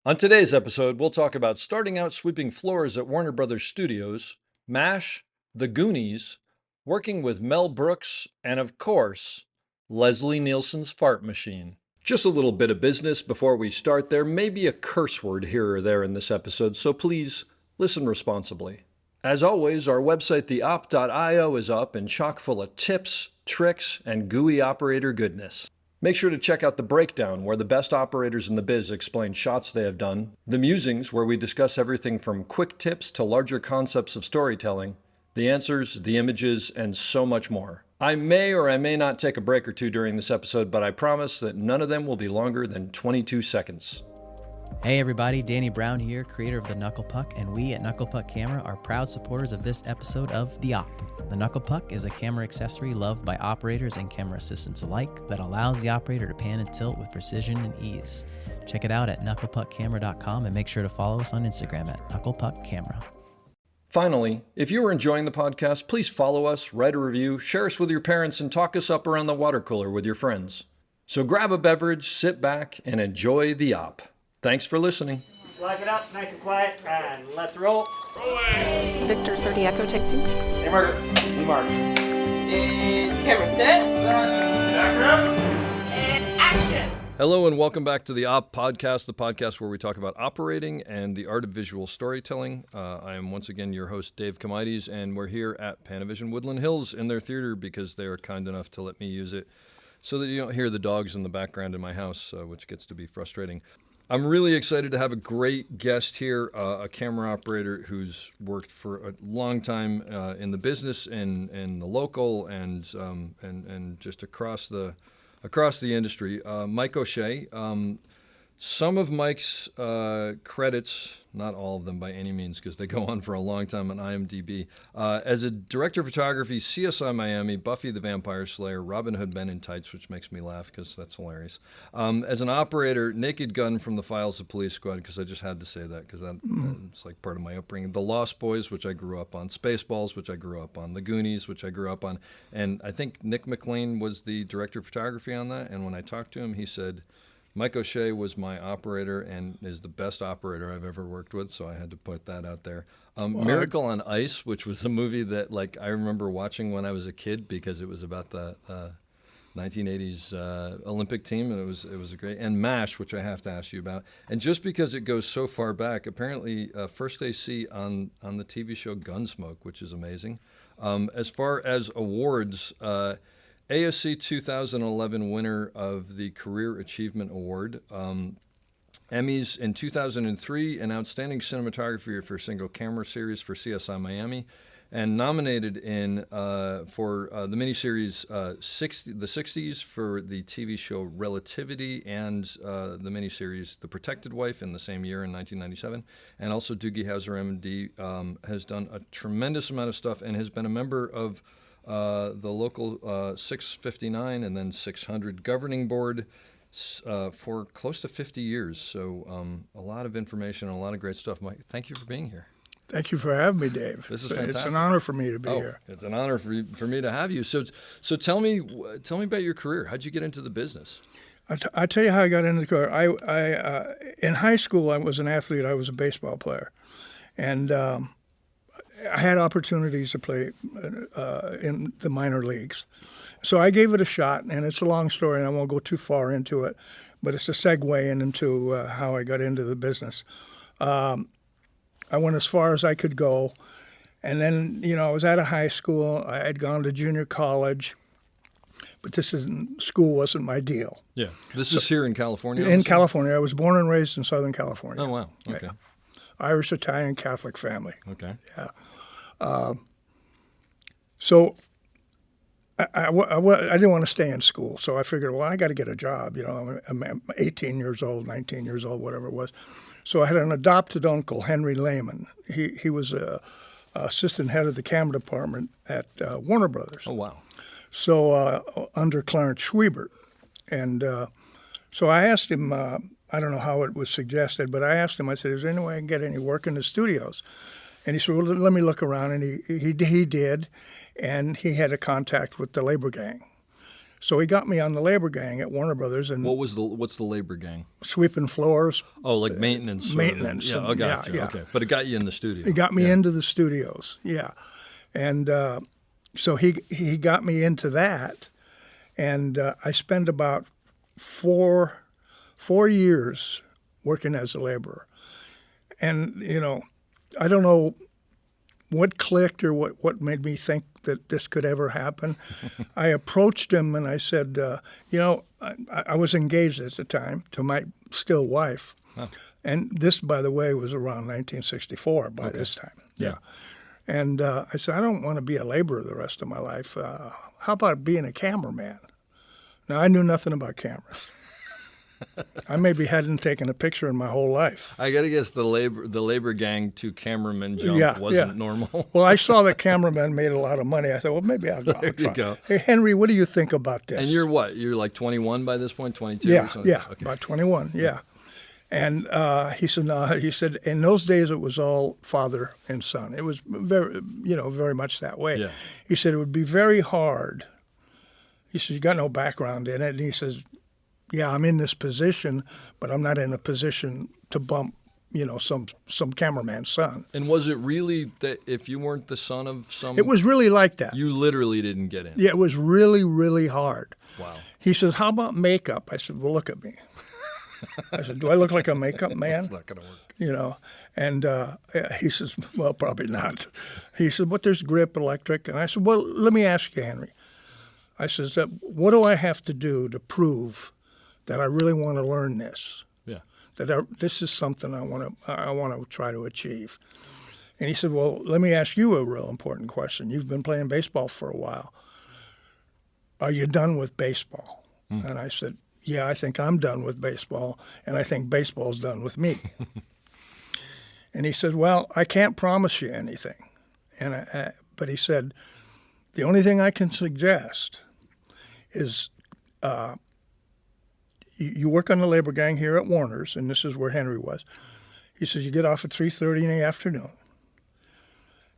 On today's episode, we'll talk about starting out sweeping floors at Warner Brothers Studios, MASH, The Goonies, working with Mel Brooks, and of course, Leslie Nielsen's fart machine. Just a little bit of business before we start. There may be a curse word here or there in this episode, so please listen responsibly. As always, our website, theop.io, is up and chock full of tips, tricks, and gooey operator goodness. Make sure to check out The Breakdown, where the best operators in the biz explain shots they have done, The Musings, where we discuss everything from quick tips to larger concepts of storytelling, the answers, the images, and so much more. I may or I may not take a break or two during this episode, but I promise that none of them will be longer than 22 seconds. Hey everybody, Danny Brown here, creator of the Knuckle Puck, and we at Knuckle Puck Camera are proud supporters of this episode of The Op. The Knuckle Puck is a camera accessory loved by operators and camera assistants alike that allows the operator to pan and tilt with precision and ease. Check it out at knucklepuckcamera.com and make sure to follow us on Instagram at knucklepuckcamera. Finally, if you are enjoying the podcast, please follow us, write a review, share us with your parents, and talk us up around the water cooler with your friends. So grab a beverage, sit back, and enjoy The Op. Thanks for listening. Lock it up, nice and quiet, and let's roll. Rolling. Victor 30 Echo, take 2. Hey, Margaret. Hey, Mark. And camera set. And action. Hello and welcome back to the Op Podcast, the podcast where we talk about operating and the art of visual storytelling. I am once again your host, Dave Comides, and we're here at Panavision Woodland Hills in their theater because they are kind enough to let me use it so that you don't hear the dogs in the background in my house, which gets to be frustrating. I'm really excited to have a great guest here, a camera operator who's worked for a long time in the business and the local and just across the industry. Mike O'Shea. Some of Mike's credits, not all of them by any means, because they go on for a long time on IMDb. As a director of photography, CSI Miami, Buffy the Vampire Slayer, Robin Hood Men in Tights, which makes me laugh because that's hilarious. As an operator, Naked Gun from the Files of Police Squad, because I just had to say that because it's like part of my upbringing. The Lost Boys, which I grew up on. Spaceballs, which I grew up on. The Goonies, which I grew up on. And I think Nick McLean was the director of photography on that. And when I talked to him, he said, Mike O'Shea was my operator and is the best operator I've ever worked with, so I had to put that out there. Miracle on Ice, which was a movie that I remember watching when I was a kid because it was about the 1980s Olympic team, and it was a great. And MASH, which I have to ask you about. And just because it goes so far back, apparently first AC on the TV show Gunsmoke, which is amazing. As far as awards. ASC 2011 winner of the Career Achievement Award. Emmys in 2003, an Outstanding Cinematography for Single Camera Series for CSI Miami, and nominated for the miniseries The 60s for the TV show Relativity and the miniseries The Protected Wife in the same year in 1997. And also Doogie Howser, MD, has done a tremendous amount of stuff and has been a member of the local 659 and then 600 governing board for close to 50 years. So a lot of information and a lot of great stuff. Mike, thank you for being here. Thank you for having me, Dave. This is fantastic. It's an honor for me to be here. It's an honor for me to have you. So tell me about your career. How'd you get into the business? I tell you how I got into the career. I in high school, I was an athlete. I was a baseball player. And I had opportunities to play in the minor leagues. So I gave it a shot, and it's a long story, and I won't go too far into it, but it's a segue into how I got into the business. I went as far as I could go, and then, I was out of high school. I had gone to junior college, but school wasn't my deal. Yeah. This is here in California? In California. I was born and raised in Southern California. Oh, wow. Okay. Yeah. Irish, Italian, Catholic family. Okay. Yeah. So I didn't want to stay in school, so I figured, I got to get a job. I'm 18 years old, 19 years old, whatever it was. So I had an adopted uncle, Henry Lehman. He was a assistant head of the camera department at Warner Brothers. Oh, wow. So under Clarence Schwiebert. And so I asked him, I don't know how it was suggested, but I asked him, I said, is there any way I can get any work in the studios? And he said, well, let me look around. And he did, and he had a contact with the labor gang. So he got me on the labor gang at Warner Brothers and What's the labor gang? sweeping floors. Oh, like maintenance. sort of. Maintenance, Yeah, and- I got yeah, you. yeah. Okay, but it got you in the studio. He got me into the studios, yeah. And so he got me into that, and I spent about four years working as a laborer. And, I don't know what clicked or what made me think that this could ever happen. I approached him and I said, I was engaged at the time to my still wife. Huh. And this, by the way, was around 1964 by this time. Yeah. And I said, I don't want to be a laborer the rest of my life. How about being a cameraman? Now, I knew nothing about cameras. I maybe hadn't taken a picture in my whole life. I gotta guess the labor gang to cameraman jump wasn't normal. Well, I saw that cameramen made a lot of money. I thought, well, maybe I'll There try. you go. Hey, Henry, what do you think about this? And you're what? You're like 21 by this point, 22? Yeah, or something? yeah, Okay. about 21, yeah. And he said, no, he said, in those days it was all father and son. It was very much that way. Yeah. He said it would be very hard. He said, you got no background in it. And he says, yeah, I'm in this position, but I'm not in a position to bump, some cameraman's son. And was it really that if you weren't the son of some... It was really like that. You literally didn't get in. Yeah, it was really, really hard. Wow. He says, how about makeup? I said, well, look at me. I said, do I look like a makeup man? It's not going to work. And he says, well, probably not. He said, but there's grip, electric. And I said, well, let me ask you, Henry. I says, what do I have to do to prove that I really want to learn this? Yeah. This is something I want to try to achieve. And he said, well, let me ask you a real important question. You've been playing baseball for a while. Are you done with baseball? And I said, yeah, I think I'm done with baseball, and I think baseball's done with me. And he said, well, I can't promise you anything. But he said, the only thing I can suggest is you work on the labor gang here at Warner's, and this is where Henry was. He says, you get off at 3:30 in the afternoon.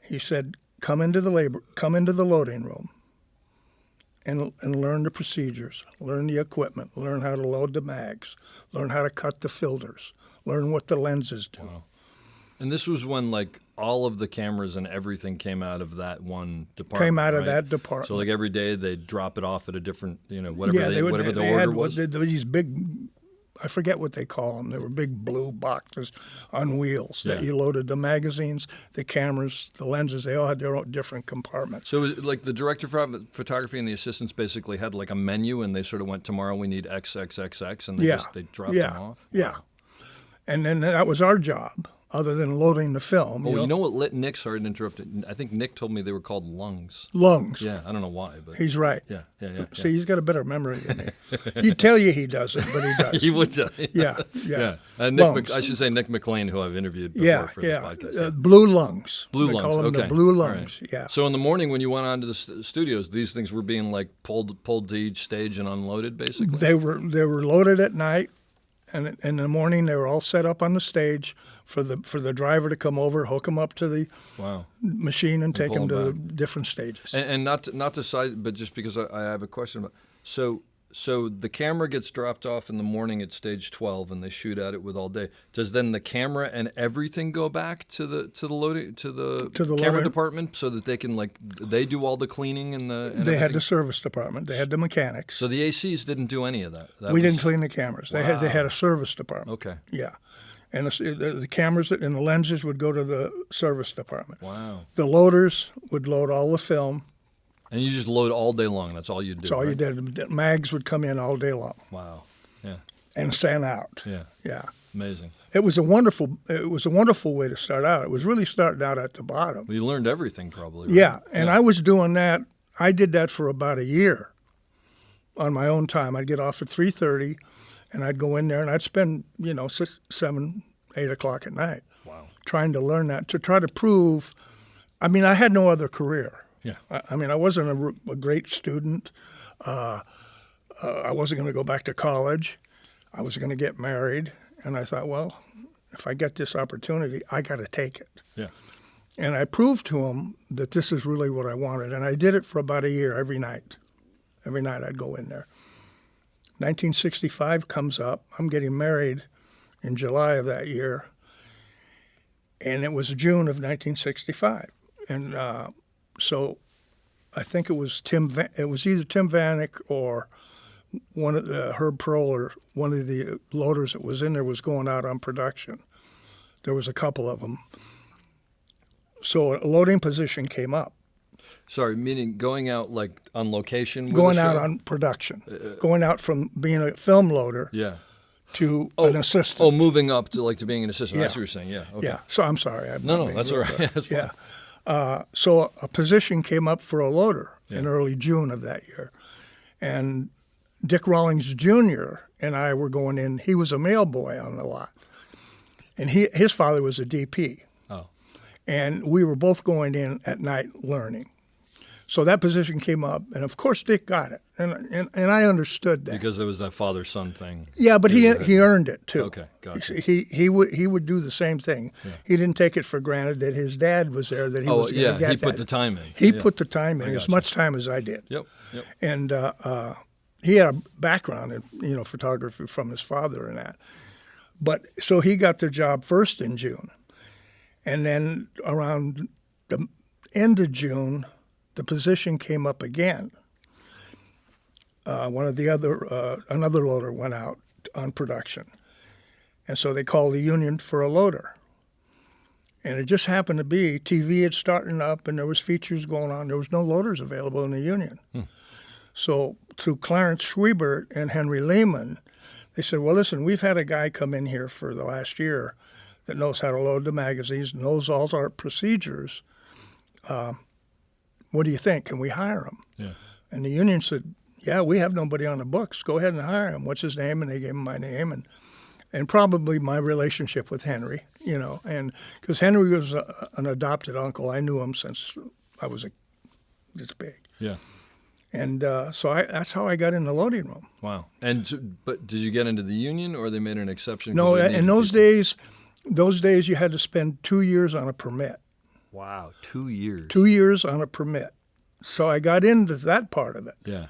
He said, come into the loading room and learn the procedures, learn the equipment, learn how to load the mags, learn how to cut the filters, learn what the lenses do. Wow. And this was when like all of the cameras and everything came out of that one department. Came out of right? that department. So like every day they'd drop it off at a different, whatever Yeah, whatever the they order had was. these big, I forget what they call them. They were big blue boxes on wheels that Yeah. you loaded the magazines, the cameras, the lenses. They all had their own different compartments. So like the director of photography and the assistants basically had like a menu, and they sort of went, tomorrow we need XXXX, and they dropped them off. Yeah. Wow. And then that was our job, other than loading the film. Oh, you know what lit Nick? Sorry to interrupt. I think Nick told me they were called lungs. Lungs. Yeah, I don't know why, but He's right. yeah. See, he's got a better memory than me. He'd tell you he doesn't, but he does. He would tell you. Yeah. Nick Lungs. I should say Nick McLean, who I've interviewed before for this podcast. Blue lungs. Blue They lungs. call them Okay. the blue All right. lungs. Yeah. So in the morning when you went on to the studios, these things were being like pulled to each stage and unloaded, basically. They were loaded at night, and in the morning they were all set up on the stage for the driver to come over, hook them up to the Wow. machine, and take pull them 'em to back. different stages. And not to side, but just because I have a question about. So the camera gets dropped off in the morning at stage 12, and they shoot at it with all day. Does then the camera and everything go back to the loading to the camera loading. department so that they can they do all the cleaning and the and They had everything? the service department. They had the mechanics. So the ACs didn't do any of that. We didn't clean the cameras. They had a service department. Okay. Yeah, and the cameras and the lenses would go to the service department. Wow. The loaders would load all the film. And you just load all day long. That's all you do. That's all you did. The mags would come in all day long Wow. Yeah. and stand out. Yeah. Yeah. Amazing. It was a wonderful way to start out. It was really starting out at the bottom. Well, you learned everything probably. Right? Yeah, and I was doing that. I did that for about a year on my own time. I'd get off at 3:30, and I'd go in there, and I'd spend 6, 7, 8 o'clock at night Wow. trying to learn that, to try to prove. I mean, I had no other career. Yeah. I mean, I wasn't a great student. I wasn't going to go back to college. I was going to get married, and I thought, well, if I get this opportunity, I got to take it. Yeah. And I proved to him that this is really what I wanted. And I did it for about a year every night. Every night I'd go in there. 1965 comes up. I'm getting married in July of that year, and it was June of 1965. And so I think it was either Tim Vanek or one of the Herb Pearl or one of the loaders that was in there was going out on production. There was a couple of them. So a loading position came up. Sorry, meaning going out like on location? With Going the out show? on production. Going out from being a film loader Yeah. to an assistant. Oh, moving up to being an assistant. Yeah. That's what you're saying. Yeah. Okay. Yeah. So I'm sorry. No, that's all right. That's fine. Yeah. So a position came up for a loader in Yeah. early June of that year. And Dick Rawlings Jr. and I were going in. He was a mail boy on the lot. And his father was a DP. Oh. And we were both going in at night learning. So that position came up, and of course Dick got it, and I understood that. Because there was that father-son thing. Yeah, but he earned it too. Okay, gotcha. He would do the same thing. Yeah. He didn't take it for granted that his dad was there. That he was going to get he that. put the time in. He put the time in, as much time as I did. Yep. And he had a background in photography from his father and that. But so he got the job first in June, and then around the end of June, the position came up again. Another loader went out on production. And so they called the union for a loader. And it just happened to be TV had starting up and there was features going on. There was no loaders available in the union. So through Clarence Schwiebert and Henry Lehman, they said, well, listen, we've had a guy come in here for the last year that knows how to load the magazines, knows all our procedures. What do you think? Can we hire him? Yeah. And the union said, yeah, we have nobody on the books. Go ahead and hire him. What's his name? And they gave him my name and probably my relationship with Henry, and because Henry was an adopted uncle. I knew him since I was this big. Yeah. And so that's how I got in the loading room. Wow. But did you get into the union, or they made an exception? No, in those days you had to spend 2 years on a permit. Wow, 2 years. 2 years on a permit. So I got into that part of it. Yeah.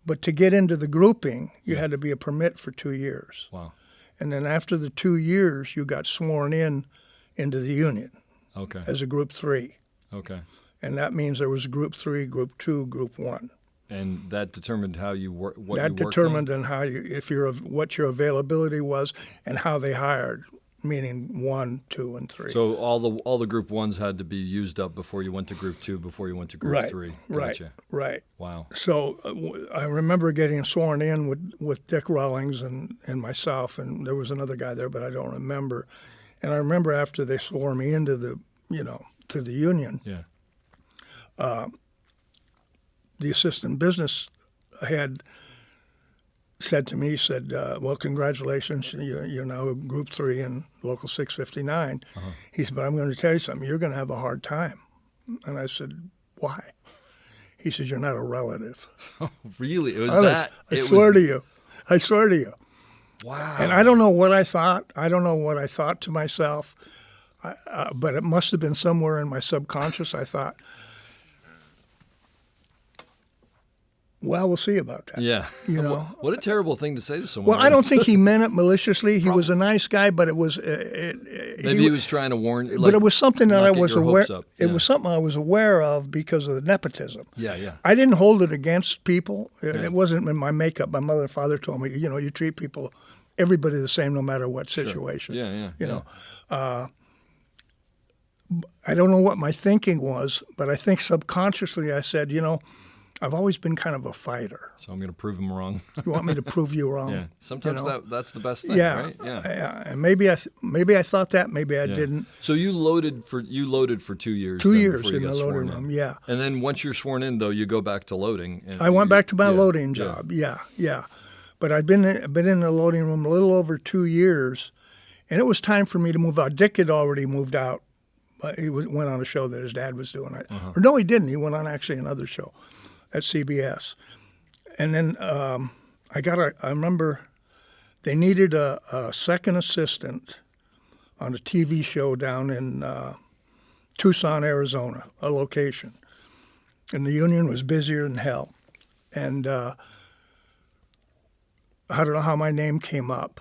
But to get into the grouping, you had to be a permit for 2 years. Wow. And then after the 2 years, you got sworn into the union. Okay. As a Group 3. Okay. And that means there was Group 3, Group 2, Group 1. And that determined how you work. That determined on how what your availability was and how they hired. Meaning 1, 2, and 3. So all the Group 1s had to be used up before you went to Group 2, before you went to Group 3. Gotcha. Right. Wow. So I remember getting sworn in with Dick Rawlings and myself, and there was another guy there, but I don't remember. And I remember after they swore me into to the union. Yeah. The assistant business head said to me, well, congratulations, you're now Group 3 in Local 659. He said, but I'm going to tell you something, you're going to have a hard time. And I said, why? He said, you're not a relative. Oh, really? It was Honest, that? I swear to you. Wow. And I don't know what I thought. I don't know what I thought to myself, but it must have been somewhere in my subconscious. I thought, well, we'll see about that. Yeah. What a terrible thing to say to someone. Well, I don't think he meant it maliciously. He was a nice guy, but it was maybe he was trying to warn. But it was something that I was aware. Yeah. It was something I was aware of because of the nepotism. Yeah. I didn't hold it against people. It wasn't in my makeup. My mother and father told me, you treat people, everybody the same, no matter what situation. Sure. Yeah. I don't know what my thinking was, but I think subconsciously I said, I've always been kind of a fighter. So I'm going to prove him wrong. You want me to prove you wrong? Yeah. Sometimes that's the best thing, yeah. right? Yeah. And maybe I thought that, maybe I didn't. So you loaded for 2 years. 2 years in the loading room, yeah. And then once you're sworn in, though, you go back to loading. And I went back to my loading job. Yeah. But I'd been in the loading room a little over 2 years, and it was time for me to move out. Dick had already moved out. He went on a show that his dad was doing. Or no, he didn't. He went on actually another show at CBS. And then I remember they needed a second assistant on a TV show down in Tucson, Arizona, a location. And the union was busier than hell. And I don't know how my name came up.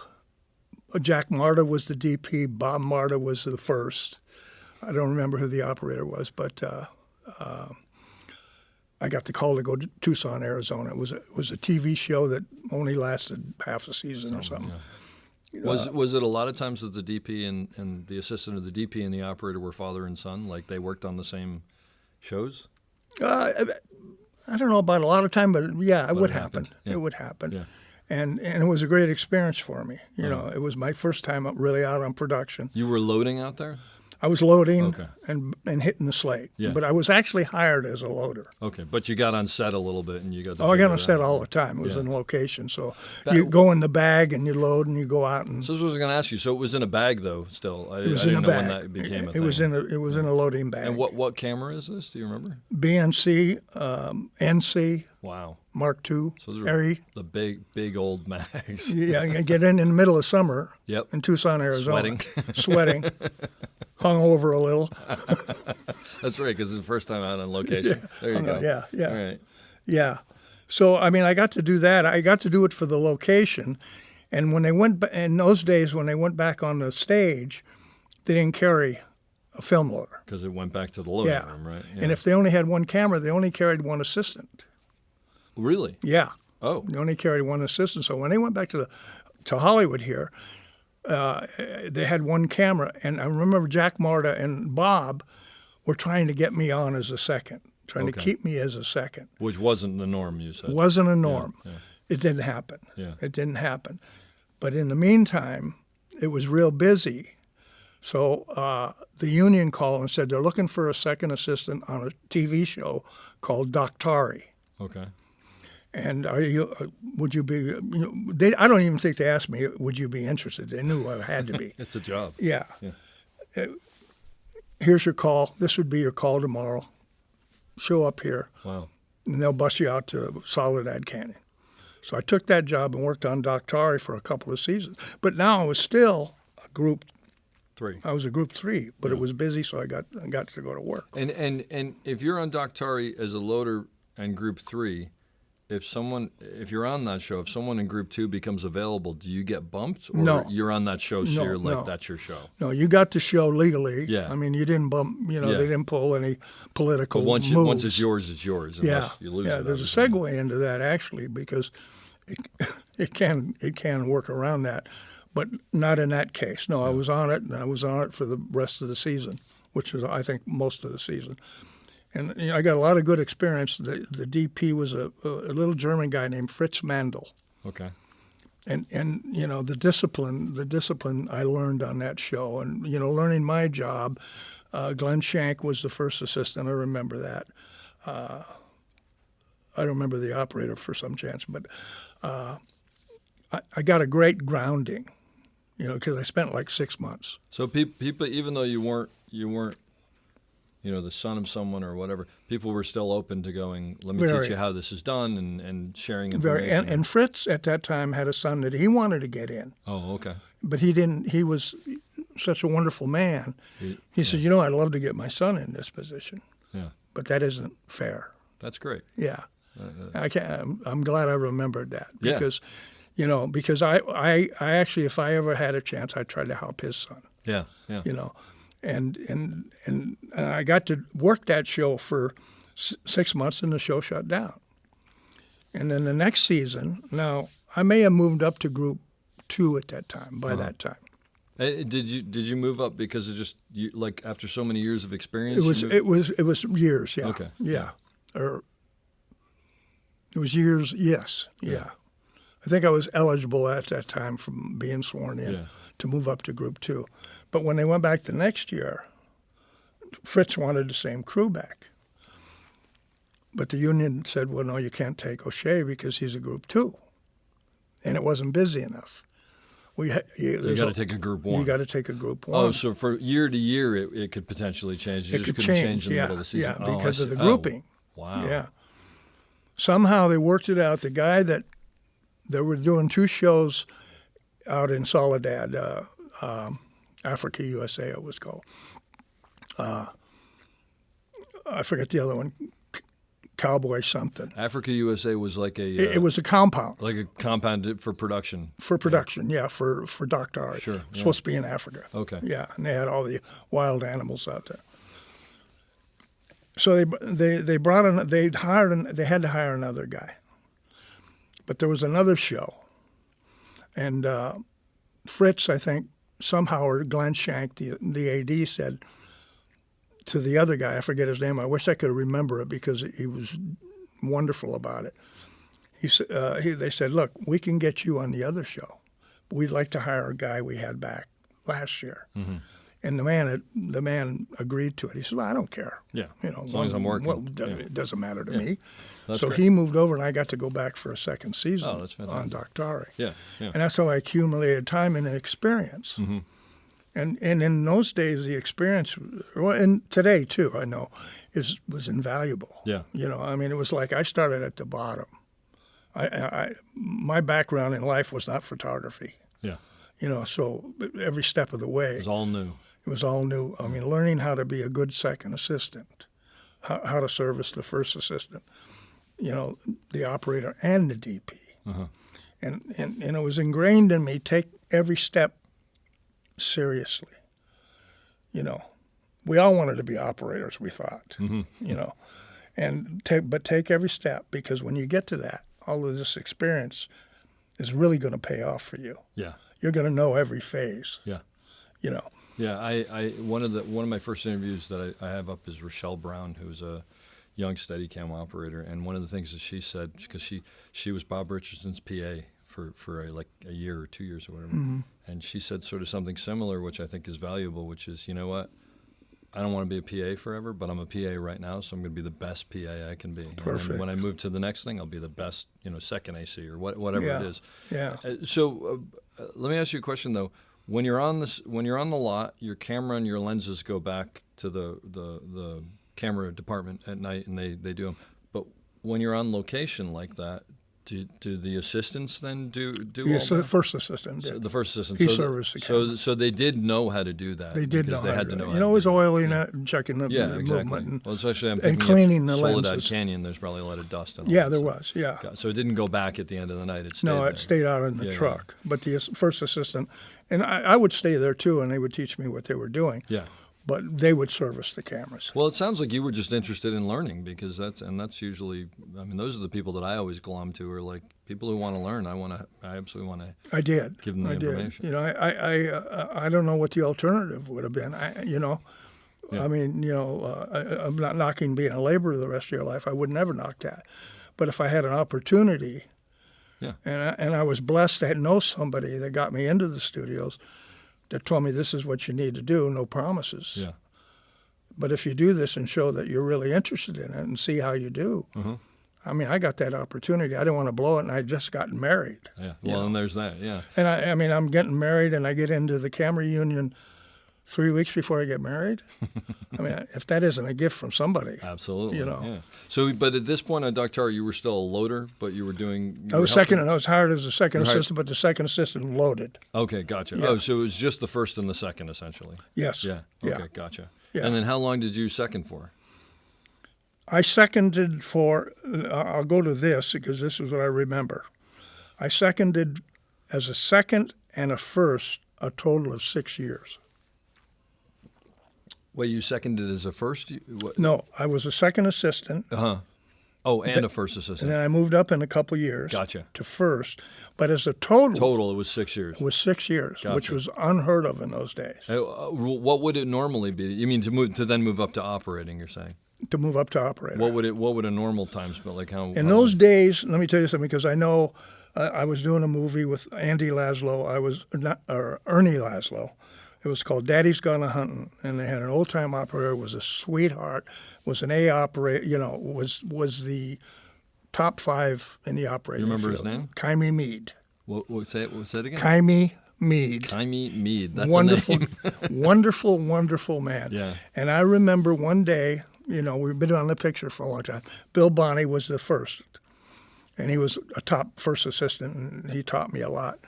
Jack Marta was the DP. Bob Marta was the first. I don't remember who the operator was, but I got the call to go to Tucson, Arizona. It was a TV show that only lasted half a season or something. Yeah. Was it a lot of times that the DP and the assistant of the DP and the operator were father and son, like they worked on the same shows? I don't know about a lot of time, but yeah, it would happen. Yeah. It would happen. Yeah. And it was a great experience for me. You know, it was my first time really out on production. You were loading out there? I was loading Okay. and hitting the slate. Yeah. But I was actually hired as a loader. Okay, but you got on set a little bit and you got. I got on set all the time. It was Yeah. in location, so you go in the bag and you load and you go out and. So this was going to ask you. So it was in a bag though. Still, I It was didn't in a know bag. when that became a thing. It was in a loading bag. And what camera is this? Do you remember? BNC, NC, Wow. Mark II, So those are Airy. the big old mags. Yeah, I get in the middle of summer. Yep. In Tucson, Arizona. Sweating. Sweating. Hung over a little. That's right, because it's the first time out on location. There you go. Yeah. All right. Yeah. So, I mean, I got to do that. I got to do it for the location. And when they went, in those days, when they went back on the stage, they didn't carry a film loader. Because it went back to the loading Yeah. room, right? Yeah. And if they only had one camera, they only carried one assistant. Really? Yeah. Oh. They only carried one assistant. So when they went back to Hollywood here, they had one camera. And I remember Jack Marta and Bob were trying to get me on as a second, trying to Okay. keep me as a second. Which wasn't the norm, you said. It wasn't a norm. Yeah. It didn't happen. Yeah. It didn't happen. But in the meantime, it was real busy. So the union called and said they're looking for a second assistant on a TV show called Doctari. Okay. And would you be? I don't even think they asked me, would you be interested? They knew I had to be. It's a job. Yeah. Here's your call. This would be your call tomorrow. Show up here, Wow. and they'll bus you out to Soledad Canyon. So I took that job and worked on Doctari for a couple of seasons. But now I was still a group. 3. I was a group 3, but it was busy, so I got to go to work. And if you're on Doctari as a loader and Group 3, if you're on that show, if someone in Group 2 becomes available, do you get bumped? Or No. you're on that show, so you're like, No. that's your show? No, you got the show legally. Yeah. I mean, you didn't bump. Yeah. They didn't pull any political But once moves. it's yours, it's yours. Yeah, Unless you lose yeah. it. There's a obviously. segue into that actually because it can work around that, but not in that case. No, I was on it, and I was on it for the rest of the season, which was I think most of the season. And I got a lot of good experience. The DP was a little German guy named Fritz Mandel. Okay. And the discipline I learned on that show, and learning my job. Glenn Shank was the first assistant. I remember that. I don't remember the operator for some chance, but I got a great grounding, because I spent like 6 months. So people, even though you weren't, the son of someone or whatever, people were still open to going, let me Very. teach you how this is done and sharing Very, information. and Fritz at that time had a son that he wanted to get in, Oh, okay. but he didn't. He was such a wonderful man. He said, I'd love to get my son in this position, Yeah. but that isn't fair. That's great. Yeah, I'm glad I remembered that Yeah. because, because I actually, if I ever had a chance, I'd try to help his son. Yeah. Yeah. And I got to work that show for 6 months, and the show shut down. And then the next season, now I may have moved up to Group 2 at that time. By that time, Did you move up because of just like after so many years of experience? it was years. Yeah. Okay. Yeah. Or it was years. Yes. Yeah. I think I was eligible at that time from being sworn in to move up to Group 2. But when they went back the next year, Fritz wanted the same crew back. But the union said, well, no, you can't take O'Shea because he's a Group 2. And it wasn't busy enough. You got to take a Group 1. You got to take a Group 1. Oh, so for year to year, it could potentially change. You it just could couldn't change in the middle of the season. Yeah, Oh, because I of the see. grouping. Oh, wow. Yeah. Somehow they worked it out. The guy that they were doing 2 shows out in Soledad, Africa, USA, it was called. I forget the other one. Cowboy something. Africa USA was like a It was a compound like a compound for production. for production, for Dr. Ari. Sure, It's yeah. supposed to be in Africa. Okay. Yeah, and they had all the wild animals out there. So they brought in, they had to hire another guy. But there was another show, and Fritz, I think, somehow, or Glenn Shank, the AD, said to the other guy, I forget his name, I wish I could remember it because he was wonderful about it. They said, look, we can get you on the other show. But we'd like to hire a guy we had back last year. Mm-hmm. And the man agreed to it. He said, well, I don't care. Yeah, as long as I'm working. It doesn't matter to me. That's So great. he moved over, and I got to go back for a second season Oh, that's fantastic. on Dr. Ari. Yeah, yeah. And that's how I accumulated time and experience. Mm-hmm. And in those days, the experience, and today too, I know, was invaluable. Yeah. I mean, it was like I started at the bottom. My background in life was not photography. Yeah. So every step of the way, It was all new. it was all new. I mean, learning how to be a good second assistant, how to service the first assistant, the operator and the DP. Uh-huh. And it was ingrained in me, take every step seriously. We all wanted to be operators, we thought, and take every step, because when you get to that, all of this experience is really going to pay off for you. Yeah. You're going to know every phase. Yeah. you know. Yeah, I one of my first interviews that I have up is Rochelle Brown, who's a young Steadicam operator, and one of the things that she said, because she was Bob Richardson's PA for like a year or 2 years or whatever, Mm-hmm. and she said sort of something similar, which I think is valuable, which is, you know what, I don't want to be a PA forever, but I'm a PA right now, so I'm going to be the best PA I can be. Perfect. And when I move to the next thing, I'll be the best, second AC or whatever Yeah. it is. Yeah. So let me ask you a question though. When you're on the lot, your camera and your lenses go back to the camera department at night, and they do them. But when you're on location like that, do the assistants then do Yes, all so the that? first assistant did. So the first assistant. He so serviced the camera. so they did know how to do that. They did because know they how had to do know it. how It to was do that. oiling it and checking the Yeah, exactly. movement. And, Well, especially I'm and thinking cleaning the Soledad lenses. Canyon. There's probably a lot of dust. And all yeah, that there stuff. was. Yeah. So it didn't go back at the end of the night. It stayed No, there. it stayed out in the Yeah, yeah. truck. But the first assistant, and I would stay there too, and they would teach me what they were doing. Yeah. But they would service the cameras. Well, it sounds like you were just interested in learning, because that's usually, I mean, those are the people that I always glom to, are like people who want to learn. I absolutely want to. I did. Give them the I information. did. I don't know what the alternative would have been. Yeah. I mean, I'm not knocking being a laborer the rest of your life. I would never knock that. But if I had an opportunity, Yeah. and I was blessed to know somebody that got me into the studios, that told me this is what you need to do, no promises. Yeah. But if you do this and show that you're really interested in it and see how you do, Uh-huh. I mean, I got that opportunity. I didn't want to blow it, and I just got married. Yeah. Well, and there's that. Yeah. And I mean, I'm getting married, and I get into the camera union 3 weeks before I get married. I mean, if that isn't a gift from somebody. Absolutely. You know. Yeah. So, but at this point on Dr. Ari, you were still a loader, but you were doing. I was second, and I was hired as a second You're hired- assistant, but the second assistant loaded. Okay, gotcha. Yeah. Oh, so it was just the first and the second, essentially. Yes. Yeah. Yeah. Okay, gotcha. Yeah. And then how long did you second for? I seconded for, I'll go to this because this is what I remember. I seconded as a second and a first a total of 6 years. Wait, you seconded as a first? What? No, I was a second assistant, Uh-huh. Oh, and a first assistant. and then I moved up in a couple years Gotcha. to first. But as a total, Total, it was 6 years. it was 6 years, which Gotcha. was unheard of in those days, What would it normally be? You mean to then move up to operating? You're saying to move up to operator. what would a normal time spend like? How In how those long? days, let me tell you something, because I know I was doing a movie with Andy Laszlo. Or Ernie Laszlo. It was called Daddy's Gone a Huntin', and they had an old-time operator, was a sweetheart, was an A operator, was the top 5 in the operating You remember his field. name? Kaimi Mead. Say it again. Kaimi Mead. Kaimi Mead. That's Wonderful, a name. wonderful, wonderful man. Yeah. And I remember one day, we've been on the picture for a long time. Bill Bonney was the first, and he was a top first assistant, and he taught me a lot.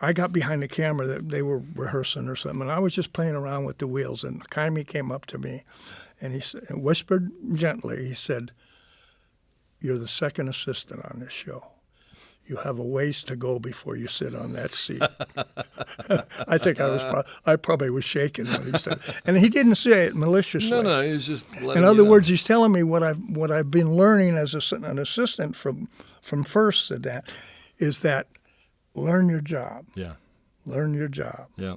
I got behind the camera that they were rehearsing or something, and I was just playing around with the wheels, and Kaimi came up to me, And he whispered gently, he said, "You're the second assistant on this show. You have a ways to go before you sit on that seat." I think I probably was shaking when he said it. And he didn't say it maliciously. No, he was just letting In you other know. words, he's telling me what I've been learning as an assistant from first, said that, is that learn your job. Yeah. Learn your job. Yeah.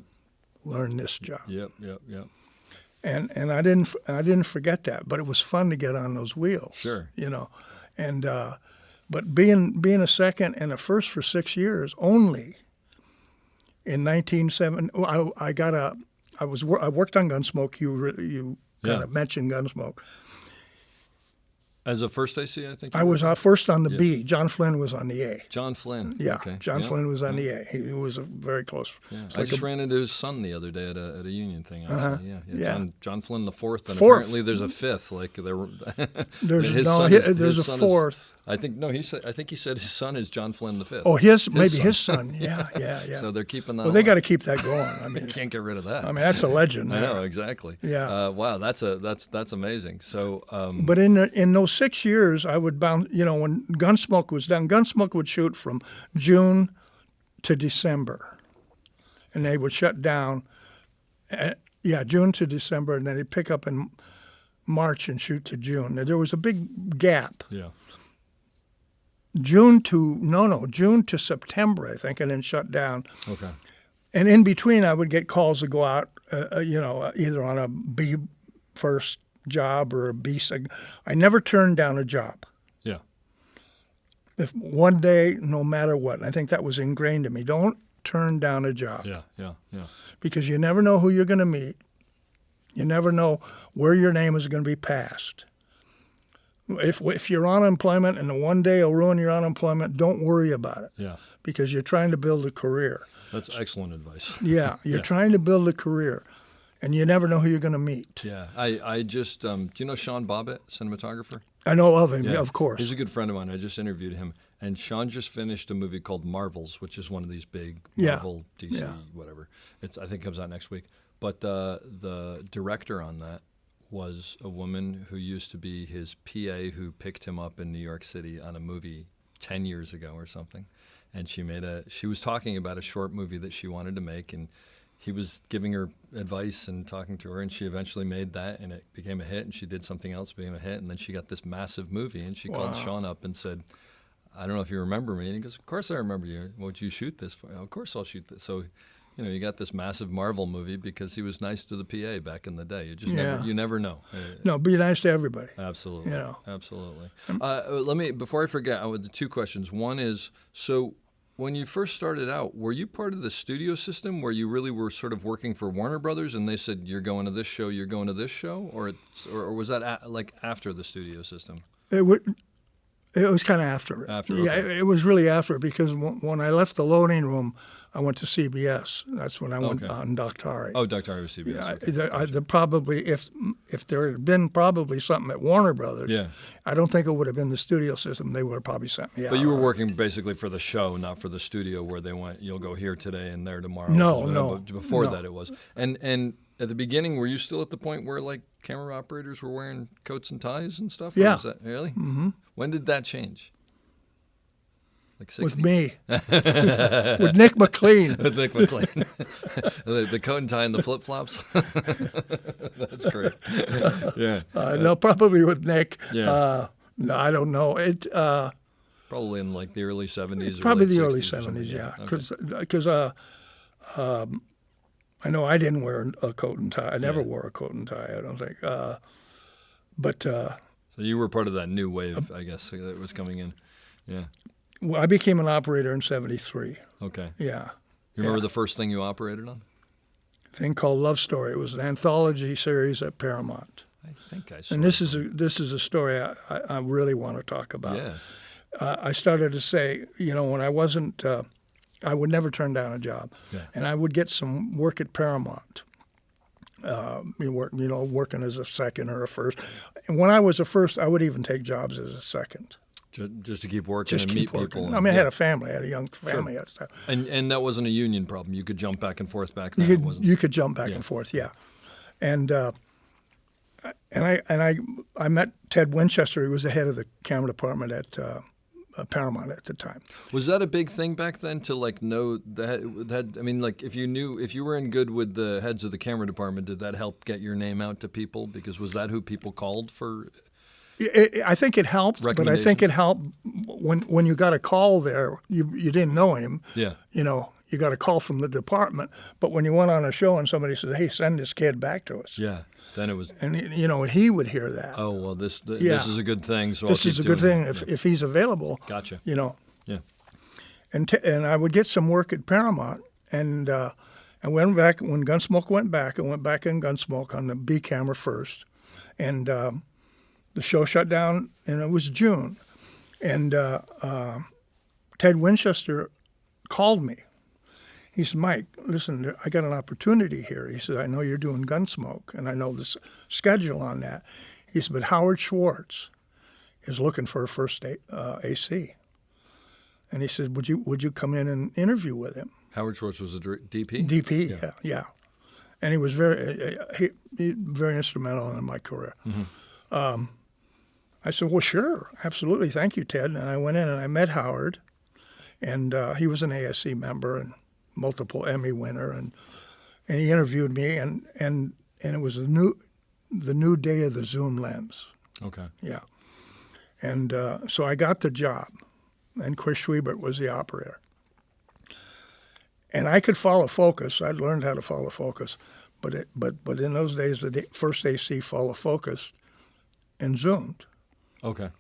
Learn this job. Yep. And I didn't forget that, but it was fun to get on those wheels. Sure. And but being a second and a first for 6 years only. In 1970, I worked on Gunsmoke. You kind of mentioned Gunsmoke. As a first AC, I think. I was first on the B. John Flynn was on the A. John Flynn. Yeah, Okay. John Flynn was on the A. He was a very close. Yeah. It's I like just ran into his son the other day at a union thing. Actually. Yeah. John Flynn the fourth, and Fourth. apparently there's a fifth. Like there were. There's his a son fourth. I think he said his son is John Flynn the fifth. Oh, his son. son. Yeah. So they're keeping that. Well, they alive. got to keep that going. I mean, Can't get rid of that. I mean that's a legend. I know exactly. Yeah. Wow, that's amazing. So. But in those 6 years, I would bounce. When Gunsmoke was done, Gunsmoke would shoot from June to December, and they would shut down. June to December, and then they'd pick up in March and shoot to June. Now, there was a big gap. Yeah. June to September, I think, and then shut down. Okay. And in between, I would get calls to go out, either on a B first job or a B second. I never turned down a job. Yeah. If one day, no matter what, and I think that was ingrained in me. Don't turn down a job. Yeah. Because you never know who you're going to meet. You never know where your name is going to be passed. If you're on unemployment and the one day will ruin your unemployment, don't worry about it. Yeah. Because you're trying to build a career. That's excellent advice. Yeah, you're trying to build a career, and you never know who you're going to meet. Yeah. I just do you know Sean Bobbitt, cinematographer? I know of him, Yeah. of course. He's a good friend of mine. I just interviewed him. And Sean just finished a movie called Marvels, which is one of these big Marvel, DC, whatever. I think it comes out next week. But the director on that was a woman who used to be his PA who picked him up in New York City on a movie 10 years ago or something. And she was talking about a short movie that she wanted to make, and he was giving her advice and talking to her, and she eventually made that, and it became a hit, and she did something else, became a hit, and then she got this massive movie, and she called Sean up and said, "I don't know if you remember me." And he goes, "Of course I remember you. Won't you shoot this for?" "Of course I'll shoot this." So, you got this massive Marvel movie because he was nice to the PA back in the day. You just never know. No, be nice to everybody. Absolutely. Absolutely. Mm. Let me, before I forget, with the two questions. One is, so when you first started out, were you part of the studio system where you really were sort of working for Warner Brothers and they said, "You're going to this show, you're going to this show," or was that like after the studio system? It was kind of after it. After, Yeah, okay. it was really after it because when I left the loading room, I went to CBS. That's when I went Okay. on Doctari. Oh, Dr. Harvey CBS. Yeah, okay. probably if there had been probably something at Warner Brothers, Yeah. I don't think it would have been the studio system. They would have probably sent me out. But you were working basically for the show, not for the studio where they went, "You'll go here today and there tomorrow." No. But before No. that it was. And at the beginning, were you still at the point where like camera operators were wearing coats and ties and stuff? Or Yeah. was that, really? Mm-hmm. When did that change? Like 60? with me, with Nick McLean. With Nick McLean. the coat and tie and the flip-flops. That's great. Yeah. No, probably with Nick. Yeah. No, I don't know. Probably in like the early 70s. Probably or the late early 60s or something. 70s, yeah. Okay. Because I know I didn't wear a coat and tie. I never wore a coat and tie, I don't think. So you were part of that new wave, I guess, that was coming in. Yeah. Well, I became an operator in '73. Okay. Yeah. You remember the first thing you operated on? A thing called Love Story. It was an anthology series at Paramount. I think I saw And this is a story I really want to talk about. Yeah. I started to say, when I wasn't, I would never turn down a job. Yeah. And I would get some work at Paramount. Working as a second or a first. And when I was a first, I would even take jobs as a second. Just to keep working Just and keep meet working. people. I mean, I had a family. I had a young family. Sure. And that wasn't a union problem. You could jump back and forth back then. You It could wasn't. you could jump back Yeah. and forth, yeah. And I met Ted Winchester. He was the head of the camera department at Paramount at the time. Was that a big thing back then to like know that? I mean, like if you were in good with the heads of the camera department, did that help get your name out to people? Because was that who people called for? I think it helped, but I think it helped when you got a call there. You didn't know him. Yeah. You know, you got a call from the department, but when you went on a show and somebody said, "Hey, send this kid back to us," Yeah. Then it was. and you know, he would hear that. Oh well, this Yeah. is a good thing. So This I'll is a keep good doing thing it. if he's available. Gotcha. You know. Yeah. And I would get some work at Paramount, and I went back when Gunsmoke went back. I went back in Gunsmoke on the B camera first, and the show shut down, and it was June, and Ted Winchester called me. He said, "Mike, listen, I got an opportunity here." He said, "I know you're doing Gunsmoke, and I know the schedule on that." He said, "But Howard Schwartz is looking for a first AC." And he said, "Would you come in and interview with him?" Howard Schwartz was a DP. DP, yeah. And he was very instrumental in my career. Mm-hmm. I said, "Well, sure, absolutely, thank you, Ted." And I went in and I met Howard, and he was an ASC member and multiple Emmy winner, and he interviewed me, and it was the new day of the zoom lens. Okay. Yeah. And so I got the job, and Chris Schwiebert was the operator. And I could follow focus. I'd learned how to follow focus. But in those days, the first AC follow focus and zoomed. Okay.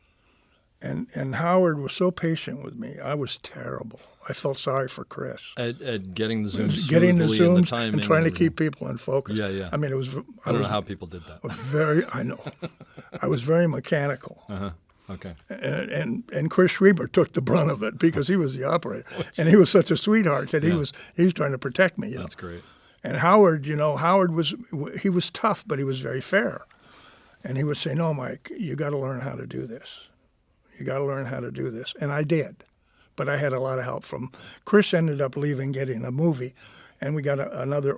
And Howard was so patient with me. I was terrible. I felt sorry for Chris. At getting the zooms Getting the smoothly and zooms timing and trying to everything. keep people in focus. Yeah. I mean, it was. I don't know how people did that. I know. I was very mechanical. Uh-huh. Okay. And Chris Schwiebert took the brunt of it because he was the operator, and he was such a sweetheart that he was trying to protect me. That's great. And Howard, Howard was tough, but he was very fair, and he would say, "No, Mike, you got to learn how to do this. You got to learn how to do this," and I did, but I had a lot of help from Chris. Ended up leaving, getting a movie, and we got another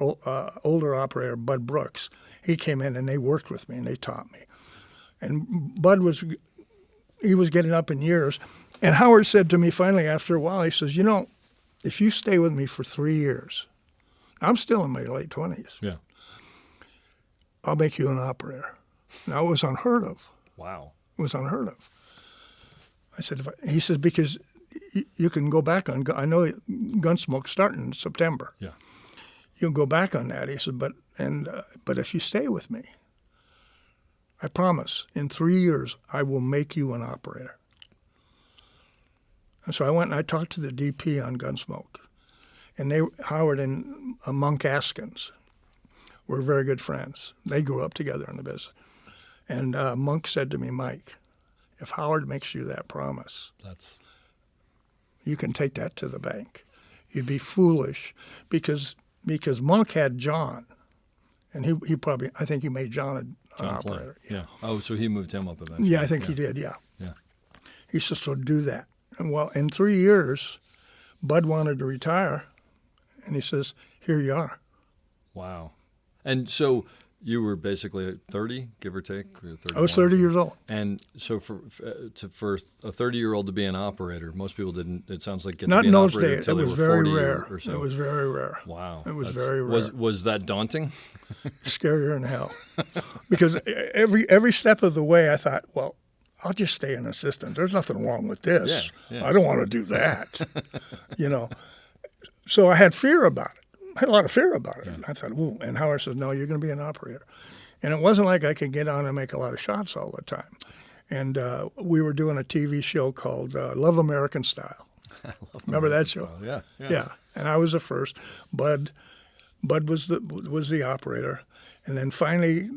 older operator, Bud Brooks. He came in and they worked with me and they taught me, and Bud was. He was getting up in years. And Howard said to me finally after a while, he says, if you stay with me for 3 years, I'm still in my late 20s. Yeah. I'll make you an operator. Now, it was unheard of. Wow. It was unheard of. I said, he said, because you can go back on, I know Gunsmoke's starting in September. Yeah. You can go back on that. He said, but if you stay with me, I promise, in 3 years, I will make you an operator. And so I went and I talked to the DP on Gunsmoke. And Howard and Monk Askins were very good friends. They grew up together in the business. And Monk said to me, "Mike, if Howard makes you that promise, you can take that to the bank. You'd be foolish because Monk had John. And he probably, I think he made John an operator. Yeah. Oh, so he moved him up eventually. Yeah, I think he did, yeah. Yeah. He said, so do that. And well, in 3 years, Bud wanted to retire, and he says, here you are. Wow. And so you were basically 30, give or take? I was 30 years old. And so for a 30-year-old to be an operator, most people didn't, it sounds like, get Not to be in an those operator days. It until they was were very 40 rare. or so. It was very rare. Wow. It was very rare. Was that daunting? Scarier than hell. Because every step of the way I thought, well, I'll just stay an assistant. There's nothing wrong with this. Yeah. I don't want to do that. So I had fear about it. I had a lot of fear about it. Yeah. I thought, ooh. And Howard says, no, you're going to be an operator. And it wasn't like I could get on and make a lot of shots all the time. And we were doing a TV show called Love American Style. Remember that show? Yeah. And I was the first. Bud was the operator. And then finally,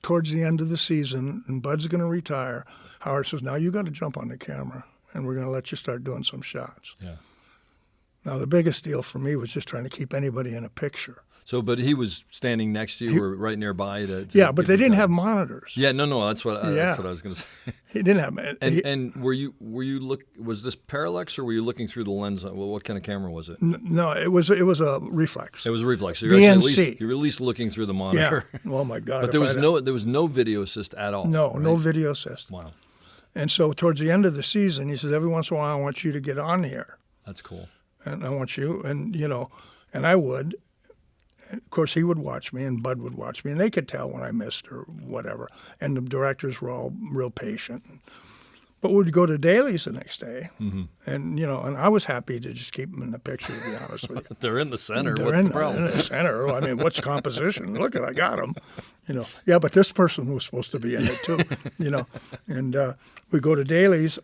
towards the end of the season, and Bud's going to retire, Howard says, now you got to jump on the camera, and we're going to let you start doing some shots. Yeah. Now, the biggest deal for me was just trying to keep anybody in a picture. So, but he was standing next to you or right nearby to Yeah, but give they you didn't guidance. have monitors. Yeah, no, that's what Yeah. I was going to say. He didn't have. And were you was this parallax or were you looking through the lens? Well, what kind of camera was it? No, it was a reflex. It was a reflex. So you're actually BNC. you're at least looking through the Yeah. monitor. Oh my God. But if there was I'd- no video assist at all. no right? video assist. Wow, And so towards the end of the season, he says, every once in a while, I want you to get on here, that's cool. and I want you, and and I would. And of course, he would watch me, and Bud would watch me, and they could tell when I missed or whatever. And the directors were all real patient. But we'd go to dailies the next day, and and I was happy to just keep them in the picture. To be honest with you, They're in the center. they're What's in, the problem? in the center. I mean, what's composition? Look at I got them. Yeah, but this person was supposed to be in it too. And we go to dailies,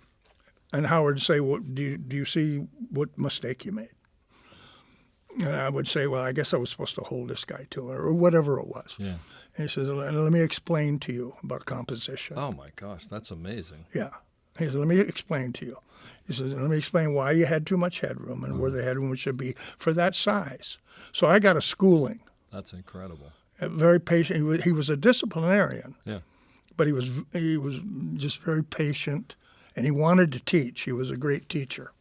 and Howard would say, "Well, do you see what mistake you made?" And I would say, "Well, I guess I was supposed to hold this guy to it, or whatever it was." Yeah. And he says, "Let me explain to you about composition." Oh my gosh, that's amazing. Yeah. He said, let me explain to you. He says, let me explain why you had too much headroom and where the headroom should be for that size. So I got a schooling. That's incredible. Very patient. He was a disciplinarian, Yeah. but he was just very patient, and he wanted to teach. He was a great teacher.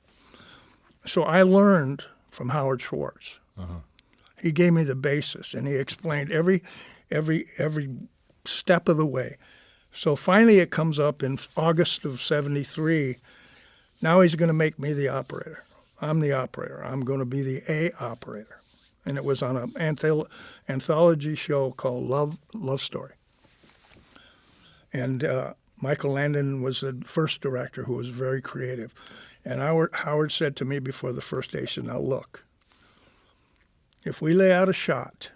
So I learned from Howard Schwartz. He gave me the basis, and he explained every step of the way. So finally it comes up in August of '73. Now he's going to make me the operator. I'm the operator. I'm going to be the A operator. And it was on an anthology show called Love Story. And Micheal Landon was the first director who was very creative. And Howard said to me before the first day, he said, now look, if we lay out a shot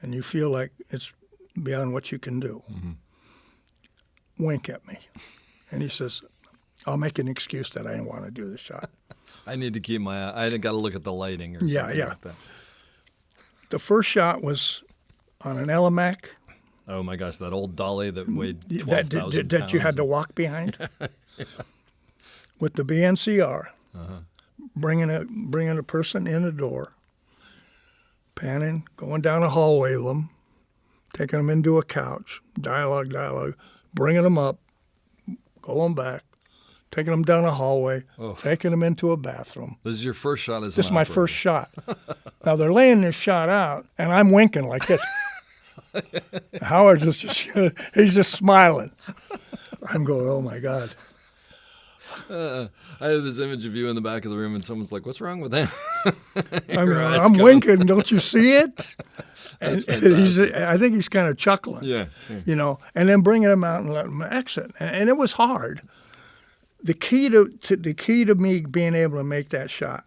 and you feel like it's beyond what you can do, wink at me. And he says, I'll make an excuse that I didn't want to do the shot. I need to keep my eye. I got to look at the lighting or something like that. The first shot was on an Elemac Oh my gosh, that old dolly that weighed 12,000 pounds. that you had to walk behind with the BNCR, bringing a person in the door, panning, going down a hallway with them, taking them into a couch, dialogue, bringing them up, going back, taking them down a hallway, taking them into a bathroom. This is your first shot as This an is my operator. first shot. Now they're laying this shot out, and I'm winking like this. Howard he's just smiling. I'm going, oh my God. I have this image of you in the back of the room, and someone's like, "What's wrong with him?" I'm winking. Don't you see it? And I think he's kind of chuckling. Yeah. And then bringing him out and letting him exit. And it was hard. The key to me being able to make that shot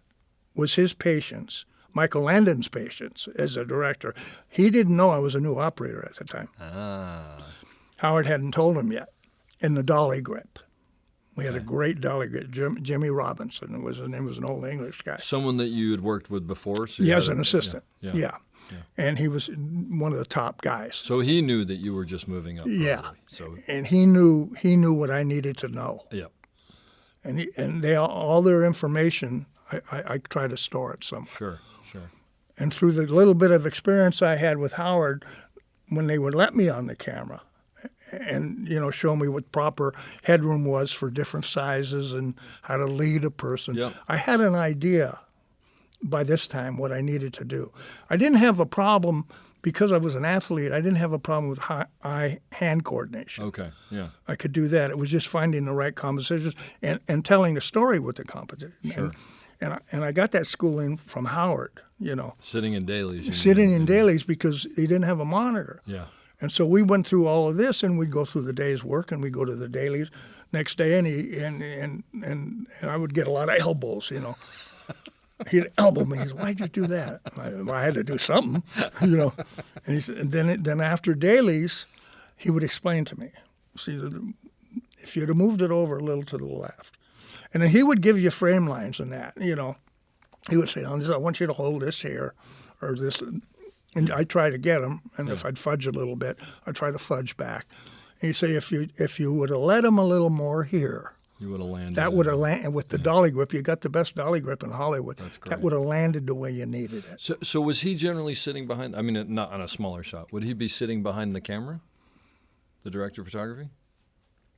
was his patience, Micheal Landon's patience as a director. He didn't know I was a new operator at the time. Howard hadn't told him yet. In the dolly grip. We had a great dolly grip. Jimmy Robinson his name was an old English guy. Someone that you had worked with before? So you Yeah, had as an assistant. Yeah. And he was one of the top guys. So he knew that you were just moving up. Yeah. Probably. So And he knew what I needed to know. yeah. And they all their information, I try to store it somewhere. Sure. And through the little bit of experience I had with Howard, when they would let me on the camera and, show me what proper headroom was for different sizes and how to lead a person, Yep. I had an idea by this time what I needed to do. I didn't have a problem, because I was an athlete, I didn't have a problem with eye-hand coordination. Okay. Yeah. I could do that. It was just finding the right compositions and telling the story with the composition. Sure. And I got that schooling from Howard, Sitting in dailies. you sitting mean, in dailies because he didn't have a monitor. Yeah. And so we went through all of this, and we'd go through the day's work, and we'd go to the dailies next day, and I would get a lot of elbows, He'd elbow me. He said, "Why'd you do that?" I had to do something, And he said, and then after dailies, he would explain to me, "See, if you'd have moved it over a little to the left," and then he would give you frame lines and that, He would say, "I want you to hold this here, or this," and I try to get him. And if I'd fudge a little bit, I'd try to fudge back. And he'd say, "If you would have let him a little more here." You would have landed. That would have landed with the dolly grip. You got the best dolly grip in Hollywood. That's great. That would have landed the way you needed it. So was he generally sitting behind? I mean, not on a smaller shot. Would he be sitting behind the camera, the director of photography?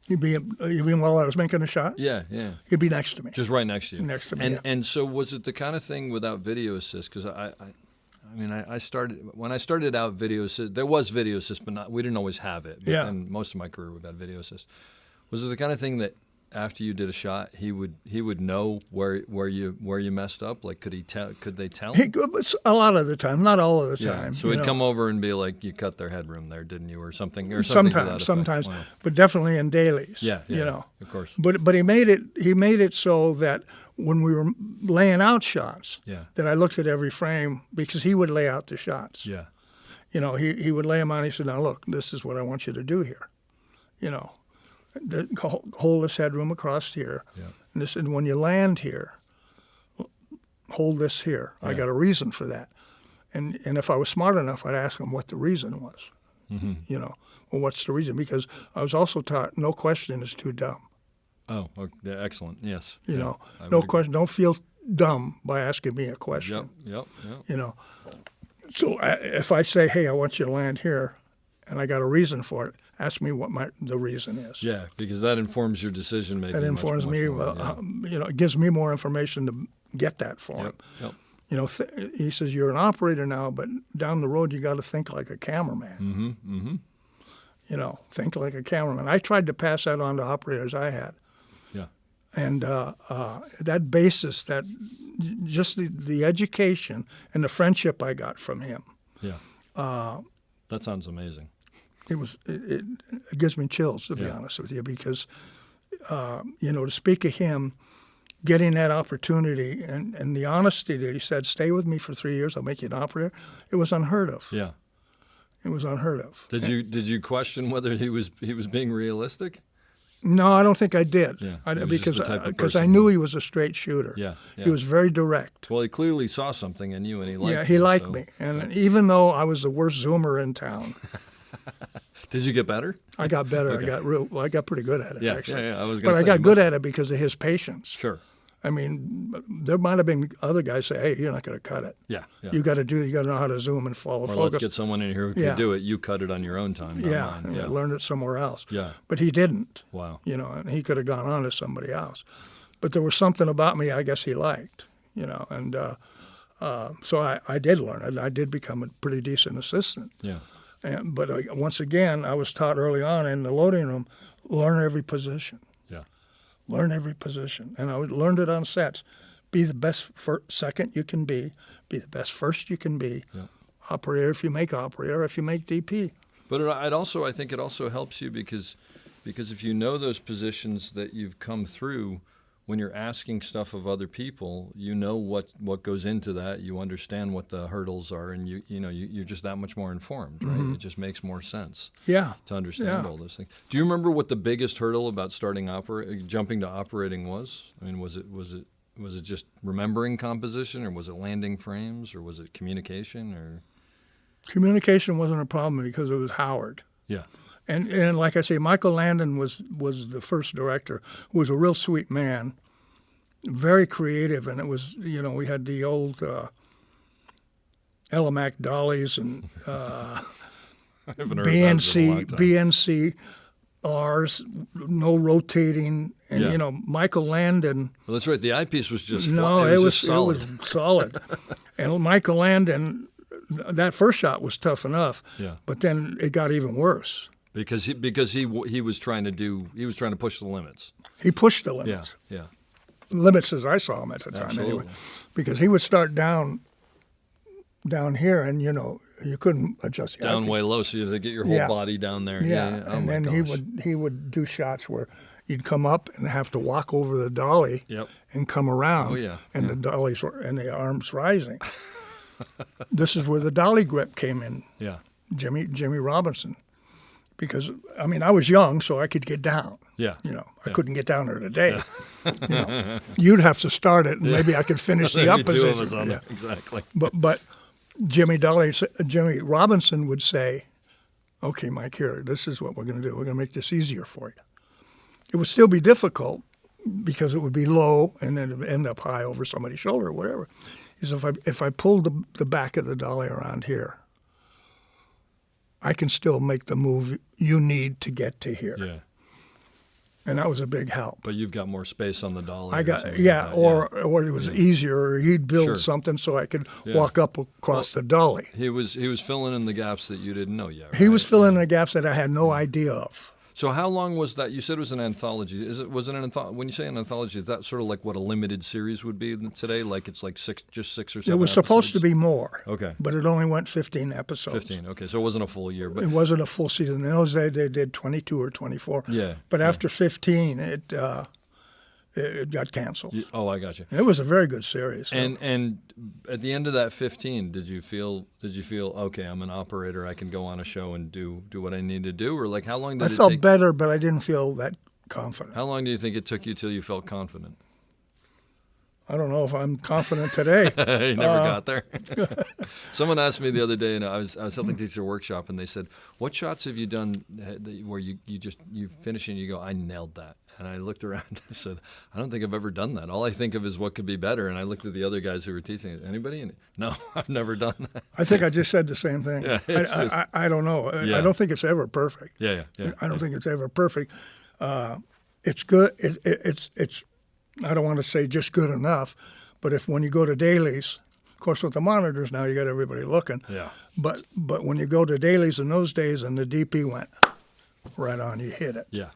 You mean while I was making a shot? Yeah, yeah. He'd be next to me. Just right next to you. Next to me. And yeah. and so was it the kind of thing without video assist? Because I started when I started out video assist. There was video assist, but we didn't always have it. But Yeah. then most of my career we've had video assist. Was it the kind of thing that after you did a shot, he would know where you messed up? Like, could they tell? A lot of the time, not all of the Yeah. time. So you he'd know. come over and be like, "You cut their headroom there, didn't you?" or something. To that effect. Sometimes, Wow. but definitely in dailies. Yeah, you yeah, know. of course. But he made it so that when we were laying out shots, Yeah. that I looked at every frame because he would lay out the shots. Yeah. You know, he would lay them out. And he said, "Now look, this is what I want you to do here. You know, hold this headroom across here. Yeah. And when you land here, hold this here. I Yeah. got a reason for that." And if I was smart enough, I'd ask him what the reason was. Mm-hmm. You know, well, what's the reason? Because I was also taught no question is too dumb. Oh, okay. Yeah, excellent. Yes. You Yeah, know, I no would agree. question. Don't feel dumb by asking me a question. Yep. You know, so if I say, "Hey, I want you to land here," and I got a reason for it, ask me what the reason is. Yeah, because that informs your decision making. That informs me. You know, it gives me more information to get that for him. Yep. You know, he says, "You're an operator now, but down the road you got to think like a cameraman." Mm-hmm. You know, think like a cameraman. I tried to pass that on to operators I had. Yeah. And that basis, that just the education and the friendship I got from him, Yeah. That sounds amazing. it gives me chills, to be honest with you, because you know, to speak of him, getting that opportunity and the honesty that he said, "Stay with me for 3 years, I'll make you an operator," it was unheard of. Yeah. It was unheard of. Did you question whether he was being realistic? No, I don't think I did. Yeah, he was just the type of because I person knew who- he was a straight shooter. Yeah. He was very direct. Well, he clearly saw something in you, and he liked you. Yeah, he liked so me. And that's- even though I was the worst Zoomer in town, Did you get better? I got better. Okay. I got pretty good at it, Yeah, actually. yeah. I was But going to I say. got you good must- at it because of his patience. Sure. I mean, there might have been other guys say, "Hey, you're not going to cut it. Yeah. You got to know how to zoom and follow Or focus." let's get someone in here who can Yeah. do it. You cut it on your own time. Not mine. yeah, learn it somewhere else. Yeah. But he didn't. Wow. You know, and he could have gone on to somebody else. But there was something about me I guess he liked, you know, and so I did learn it. I did become a pretty decent assistant. Yeah. But once again, I was taught early on in the loading room, learn every position. Yeah. Learn every position. And I learned it on sets. Be the best second you can be the best first you can be. Yeah. Operator if you make operator, if you make DP. But I think it also helps you because if you know those positions that you've come through, when you're asking stuff of other people, you know what goes into that. You understand what the hurdles are, and you're just that much more informed, right? It just makes more sense. Yeah. To understand all those things. Do you remember what the biggest hurdle about jumping to operating was? I mean, was it just remembering composition, or was it landing frames, or was it communication, or? Communication wasn't a problem because it was Howard. Yeah. And like I say, Michael Landon was the first director, who was a real sweet man, very creative, and it was, you know, we had the old Elamac dollies and I haven't heard that in a long time. BNC R's, no rotating, and Yeah. you know, Michael Landon. Well, that's right. The eyepiece was just No, it was just solid. It was solid. And Michael Landon, that first shot was tough enough. Yeah. But then it got even worse. Because he was trying to push the limits. He pushed the limits. Yeah. Limits as I saw him at the time, Absolutely. anyway. Because he would start down here, and you know, you couldn't adjust the Down eyepiece. way low, so you had to get your whole Yeah. body down there. Yeah, Oh and my then gosh. he would do shots where you'd come up and have to walk over the dolly Yep. and come around. Oh, yeah. And the dollies were, and the arms rising. This is where the dolly grip came in. Yeah. Jimmy Robinson, because I mean I was young, so I could get down. Yeah. You know, I couldn't get down there today. You know, you'd have to start it, and maybe I could finish the up Maybe two of position. us on Yeah. it. Exactly. But Jimmy Robinson would say, "Okay, Mike, here, this is what we're going to do. We're going to make this easier for you." It would still be difficult, because it would be low and then it would end up high over somebody's shoulder or whatever. He said, if I pulled the back of the dolly around here, I can still make the move you need to get to here. Yeah. And that was a big help. But you've got more space on the dolly. I got, or yeah, something like that. or it was easier, or he'd build Sure. something so I could Yeah. walk up across the dolly. He was filling in the gaps that you didn't know yet. He was right? filling in the gaps that I had no idea of. So how long was that? You said it was an anthology. Was it an anthology? When you say an anthology, is that sort of like what a limited series would be today? Like it's like six or seven. It was supposed to episodes? be more. Okay. But it only went 15 episodes. 15. Okay, so it wasn't a full year, but It wasn't a full season. In those days, they did 22 or 24. Yeah, But yeah. after 15, it got canceled. oh, I got you. It was a very good series. So. And at the end of that 15, did you feel okay? I'm an operator. I can go on a show and do what I need to do, or like how long did I it felt take? better, but I didn't feel that confident. How long do you think it took you till you felt confident? I don't know if I'm confident today. You never got there. Someone asked me the other day, and I was helping teach a workshop, and they said, "What shots have you done where you finish and you go, I nailed that?" And I looked around and I said, "I don't think I've ever done that. All I think of is what could be better." And I looked at the other guys who were teaching it. Anybody? And, no, I've never done that. I think I just said the same thing. Yeah, it's just- I don't know. Yeah. I don't think it's ever perfect. Yeah. I don't think it's ever perfect. It's good. It's. I don't want to say just good enough, but when you go to dailies, of course with the monitors now you got everybody looking. Yeah. But when you go to dailies in those days and the DP went right on, you hit it. Yeah.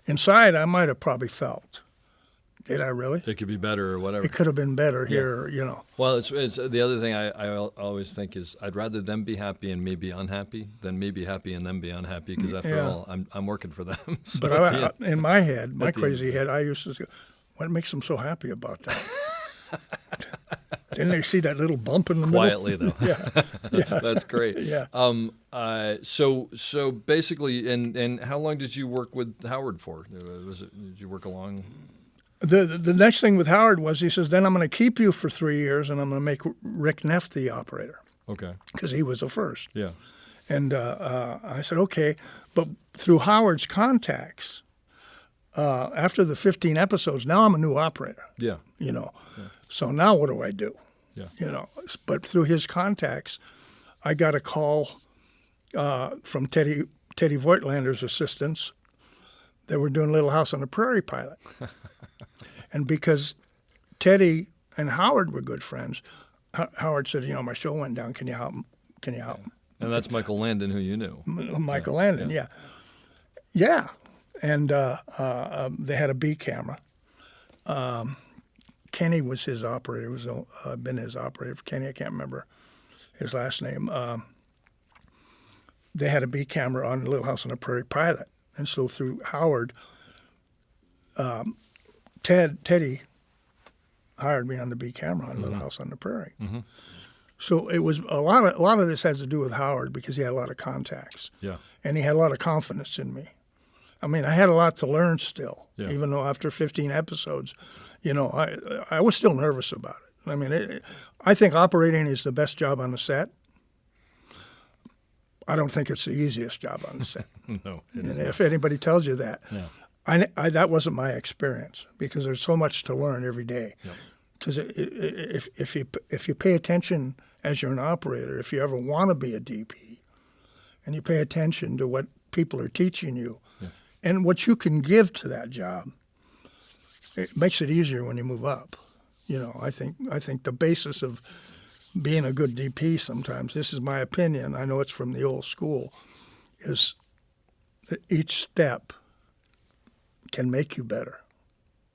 Inside, I might have probably felt, did I really? It could be better or whatever. It could have been better here, Well, it's the other thing I always think is I'd rather them be happy and me be unhappy than me be happy and them be unhappy, because after Yeah. all, I'm working for them. So But at the end- in my head, my at the end, crazy head, I used to say, what makes them so happy about that? Didn't they see that little bump in the quietly middle? though. Yeah. That's great. Yeah. So basically, and how long did you work with Howard for? Did you work along? The next thing with Howard was he says, then I'm going to keep you for 3 years and I'm going to make Rick Neff the operator, Okay. because he was the first. Yeah. And I said, okay. But through Howard's contacts, after the 15 episodes, now I'm a new operator, Yeah. So now what do I do? Yeah. But through his contacts, I got a call from Teddy Voigtlander's assistants. They were doing Little House on the Prairie pilot. And because Teddy and Howard were good friends, Howard said, my show went down. Can you help? Can you help? And that's Michael Landon, who you knew. Michael Landon, yeah. And they had a B camera. Kenny was his operator. Was been his operator for Kenny. I can't remember his last name. They had a B camera on Little House on the Prairie pilot, and so through Howard, Teddy hired me on the B camera on Little House on the Prairie. Mm-hmm. So it was a lot of this has to do with Howard because he had a lot of contacts. Yeah. And he had a lot of confidence in me. I mean, I had a lot to learn still, Yeah. even though after 15 episodes, I was still nervous about it. I mean, I think operating is the best job on the set. I don't think it's the easiest job on the set. No. It And is if anybody tells you that, Yeah. that wasn't my experience because there's so much to learn every day. Yep. Because if you pay attention as you're an operator, if you ever want to be a DP, and you pay attention to what people are teaching you, and what you can give to that job, it makes it easier when you move up. I think the basis of being a good DP sometimes, this is my opinion, I know it's from the old school, is that each step can make you better.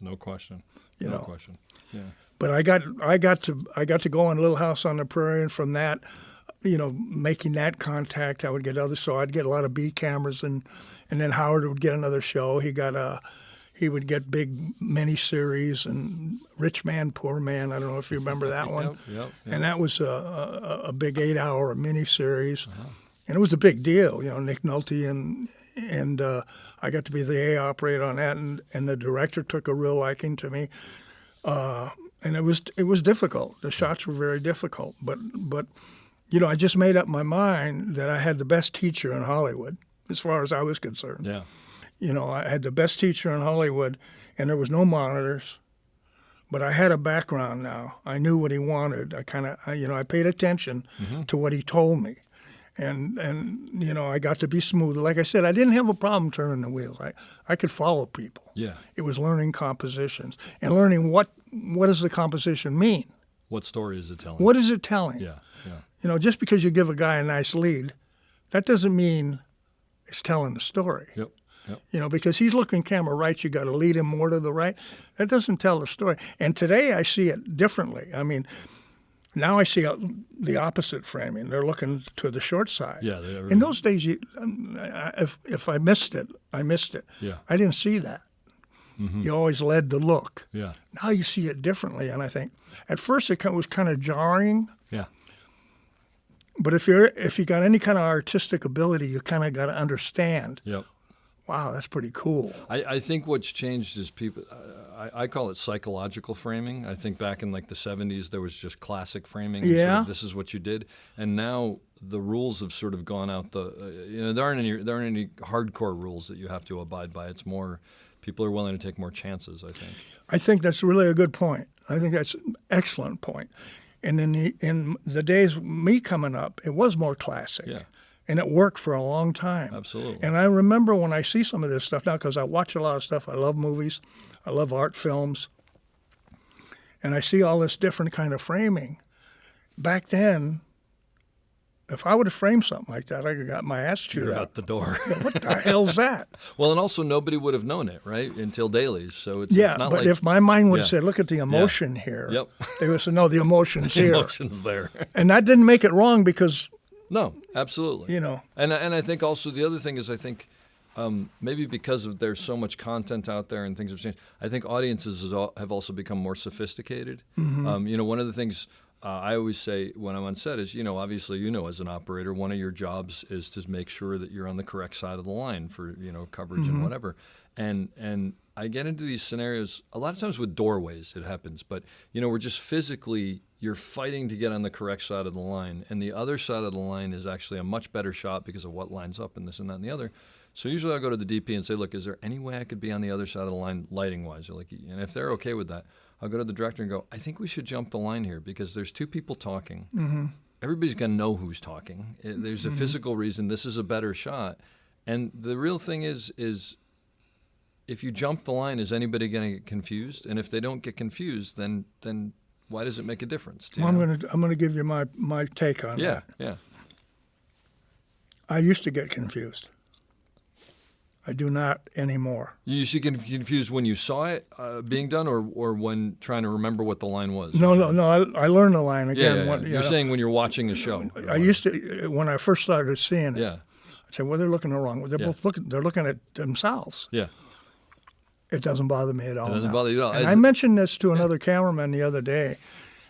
No question. You no know. question. Yeah. But I got to go on Little House on the Prairie, and from that, making that contact, I would get so I'd get a lot of B cameras, and then Howard would get another show. He would get big miniseries and Rich Man, Poor Man. I don't know if you remember that one. Yep. And that was a big 8-hour miniseries, and it was a big deal. Nick Nolte and I got to be the A operator on that, and the director took a real liking to me. And it was difficult. The shots were very difficult, but I just made up my mind that I had the best teacher in Hollywood, as far as I was concerned. Yeah. I had the best teacher in Hollywood, and there was no monitors. But I had a background now. I knew what he wanted. I paid attention to what he told me. And I got to be smooth. Like I said, I didn't have a problem turning the wheels. I could follow people. Yeah. It was learning compositions and learning what does the composition mean? What story is it telling? What is it telling? Yeah. Just because you give a guy a nice lead, that doesn't mean it's telling the story. Yep. Because he's looking camera right, you got to lead him more to the right. That doesn't tell the story. And today I see it differently. I mean, now I see the opposite framing. They're looking to the short side. Yeah. In those days, if I missed it, I missed it. Yeah. I didn't see that. You always led the look. Yeah. Now you see it differently, and I think at first it was kind of jarring. Yeah. But if you got any kind of artistic ability, you kind of got to understand. Yep. Wow, that's pretty cool. I think what's changed is people. I call it psychological framing. I think back in like the 70s, there was just classic framing. Yeah. This is what you did, and now the rules have sort of gone out. There aren't any hardcore rules that you have to abide by. It's more people are willing to take more chances. I think that's really a good point. I think that's an excellent point. And in the days me coming up, it was more classic. Yeah. And it worked for a long time. Absolutely. And I remember when I see some of this stuff now, because I watch a lot of stuff. I love movies. I love art films. And I see all this different kind of framing. Back then, if I would have framed something like that, I could have got my ass chewed You're out. out the door. What the hell's that? Well, and also nobody would have known it, right, until dailies. So it's Yeah, it's not but like, if my mind would have Yeah. said, look at the emotion here, Yep. they would say, no, the emotion's here. emotions there. And that didn't make it wrong because, No, absolutely. And I think also the other thing is maybe because there's so much content out there and things have changed, I think audiences have also become more sophisticated. One of the things I always say when I'm on set is, obviously, as an operator, one of your jobs is to make sure that you're on the correct side of the line for, coverage and whatever. And I get into these scenarios, a lot of times with doorways it happens, but, we're just physically, you're fighting to get on the correct side of the line. And the other side of the line is actually a much better shot because of what lines up and this and that and the other. So usually I'll go to the DP and say, look, is there any way I could be on the other side of the line lighting-wise? And if they're okay with that, I'll go to the director and go, I think we should jump the line here because there's two people talking. Everybody's going to know who's talking. There's a physical reason. This is a better shot. And the real thing is if you jump the line, is anybody going to get confused? And if they don't get confused, then why does it make a difference? well, I'm gonna give you my take on that. Yeah. I used to get confused. I do not anymore. You used to get confused when you saw it being done, or when trying to remember what the line was. No. I learned the line again. Yeah. You're saying when you're watching a show. I used to when I first started seeing it. Yeah. I said, well, they're looking the wrong way. They're both looking. They're looking at themselves. Yeah. It doesn't bother me at all. It doesn't now. bother you at all. And I mentioned this to another cameraman the other day,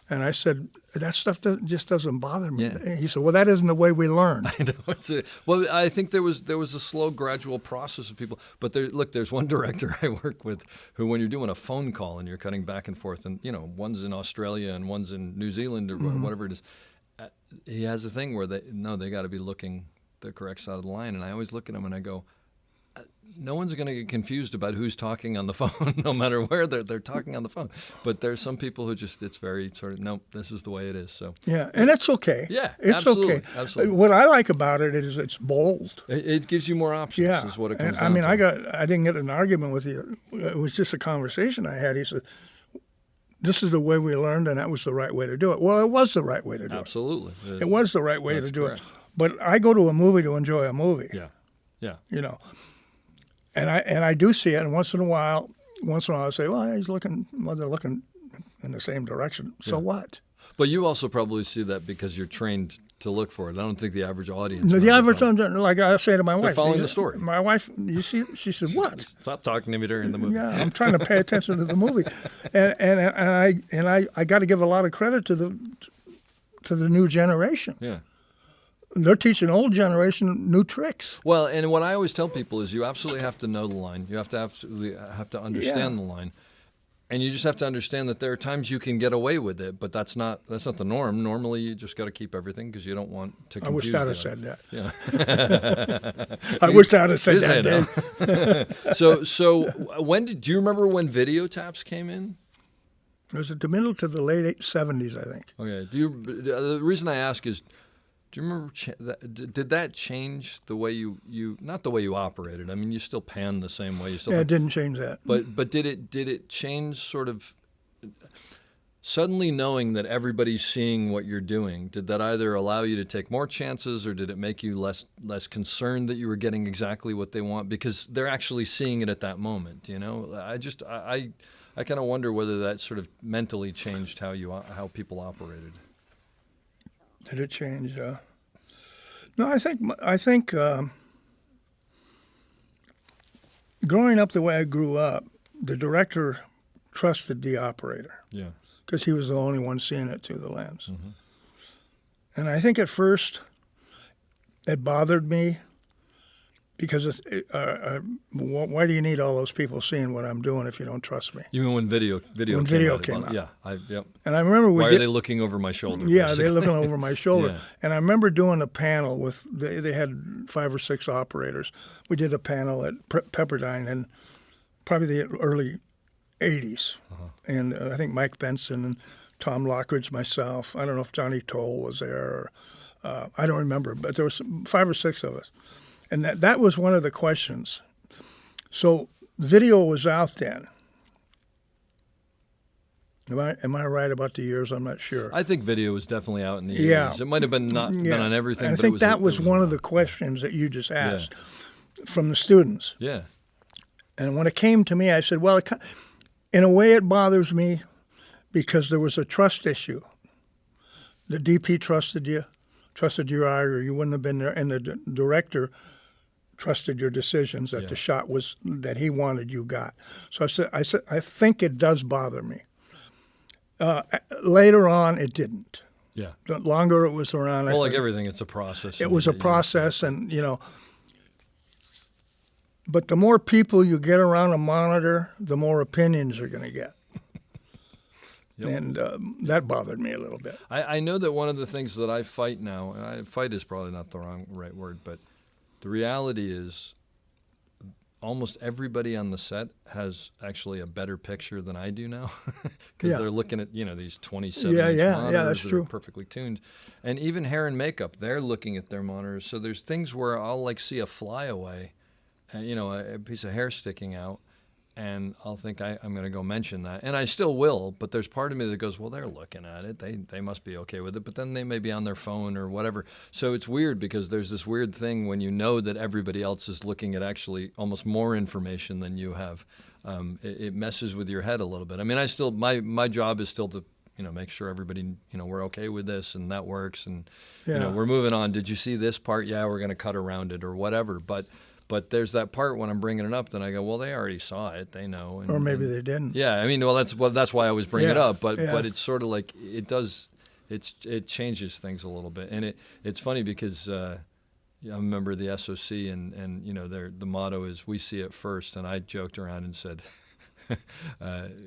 and I said, that stuff just doesn't bother me. Yeah. He said, well, that isn't the way we learn. I know. Well, I think there was a slow, gradual process of people. But there's one director I work with who, when you're doing a phone call and you're cutting back and forth, and one's in Australia and one's in New Zealand or whatever it is, he has a thing where they got to be looking the correct side of the line, and I always look at him and I go, no one's going to get confused about who's talking on the phone, no matter where they're talking on the phone. But there's some people who just, it's very sort of, no, this is the way it is. So yeah, and it's okay. Yeah, it's absolutely, okay. absolutely. What I like about it is it's bold. It gives you more options. Yeah, Is what it comes and down I mean, to. I didn't get in an argument with you. It was just a conversation I had. He said, "This is the way we learned, and that was the right way to do it." Well, it was the right way to do Absolutely. it. It was the right way That's to do correct. it. But I go to a movie to enjoy a movie. Yeah. And I do see it, and once in a while I say, well, they're looking in the same direction. So what? But you also probably see that because you're trained to look for it. I don't think the average audience. The average, like I say to my wife, following the story. My wife, you see, she said, what? Stop talking to me during the movie. Yeah, I'm trying to pay attention to the movie, and I got to give a lot of credit to the new generation. Yeah. They're teaching old generation new tricks. Well, and what I always tell people is you absolutely have to know the line. You have to understand the line. And you just have to understand that there are times you can get away with it, but that's not the norm. Normally, you just got to keep everything because you don't want to confuse. I wish I'd have said that. Yeah. I wish I'd have said that, Dave. So do you remember when video taps came in? It was the middle to the late 70s, I think. Okay. The reason I ask is, do you remember did that change the way you not the way you operated? I mean, you still pan the same way. You still it didn't change that. But did it change sort of suddenly knowing that everybody's seeing what you're doing? Did that either allow you to take more chances, or did it make you less concerned that you were getting exactly what they want because they're actually seeing it at that moment? You know, I kind of wonder whether that sort of mentally changed how people operated. Did it change? No, I think growing up the way I grew up, the director trusted the operator. Yeah. Because he was the only one seeing it through the lens. Mm-hmm. And I think at first it bothered me because why do you need all those people seeing what I'm doing if you don't trust me? You mean when video came out? Yeah, yep. And I remember why are they looking over my shoulder? Yeah, basically? they're looking over my shoulder. Yeah. And I remember doing a panel with they had 5 or 6 operators. We did a panel at Pepperdine in probably the early 80s, and I think Mike Benson and Tom Lockridge, myself. I don't know if Johnny Toll was there. I don't remember, but there was 5 or 6 of us. And that was one of the questions. So video was out then. Am I right about the years? I'm not sure. I think video was definitely out in the 80s. It might have been been on everything. And I but think that was one of the the questions that you just asked from the students. Yeah. And when it came to me, I said, well, in a way it bothers me because there was a trust issue. The DP trusted your eye, or you wouldn't have been there, and the director trusted your decisions that the shot was that he wanted you got. So I said I think it does bother me. Later on, it didn't. Yeah. The longer it was around, well, like everything, it's a process. It was a process, and But the more people you get around a monitor, the more opinions you're going to get. Yep. And that bothered me a little bit. I know that one of the things that I fight now, and fight is probably not the right word, but the reality is almost everybody on the set has actually a better picture than I do now because they're looking at these 27-inch monitors that are perfectly tuned. And even hair and makeup, they're looking at their monitors. So there's things where I'll see a flyaway, a piece of hair sticking out, and I'll think I'm going to go mention that. And I still will, but there's part of me that goes, well, they're looking at it. They must be okay with it. But then they may be on their phone or whatever. So it's weird because there's this weird thing when you know that everybody else is looking at actually almost more information than you have. It messes with your head a little bit. I mean, my job is still to make sure everybody, we're okay with this and that works. And, we're moving on. Did you see this part? Yeah, we're going to cut around it or whatever. But there's that part when I'm bringing it up, then I go, well, they already saw it, they know, or maybe they didn't. Yeah, I mean, that's why I always bring it up. But it's sort of like it changes things a little bit, and it's funny because I remember the SOC and the motto is we see it first, and I joked around and said.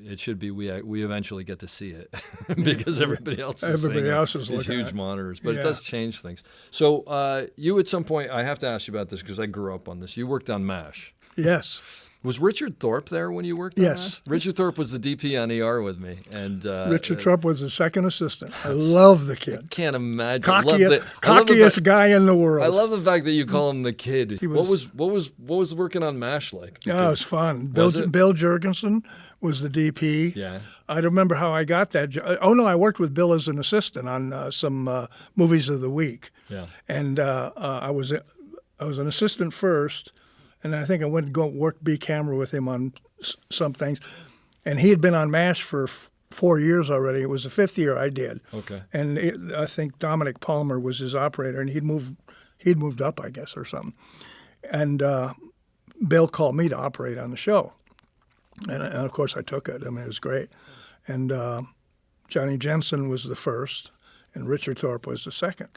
It should be we eventually get to see it because everybody else is these huge monitors, but it does change things. So you at some point, I have to ask you about this because I grew up on this. You worked on MASH. Yes. Was Richard Thorpe there when you worked on MASH? Richard Thorpe was the DP on ER with me, and Richard Thorpe was the second assistant. I love the kid. I can't imagine. Cockiest guy in the world. I love the fact that you call him the kid. What was working on MASH like? It was fun. Bill Jurgensen was the DP. Yeah. I remember how I got that job. Oh no, I worked with Bill as an assistant on some movies of the week. Yeah. And I was an assistant first. And I think I went to go work B camera with him on some things. And he had been on MASH for 4 years already. It was the 5th year I did. Okay. And I think Dominic Palmer was his operator, and he'd moved up, I guess, or something. And Bill called me to operate on the show. And of course I took it. I mean, it was great. And Johnny Jensen was the first, and Richard Thorpe was the second.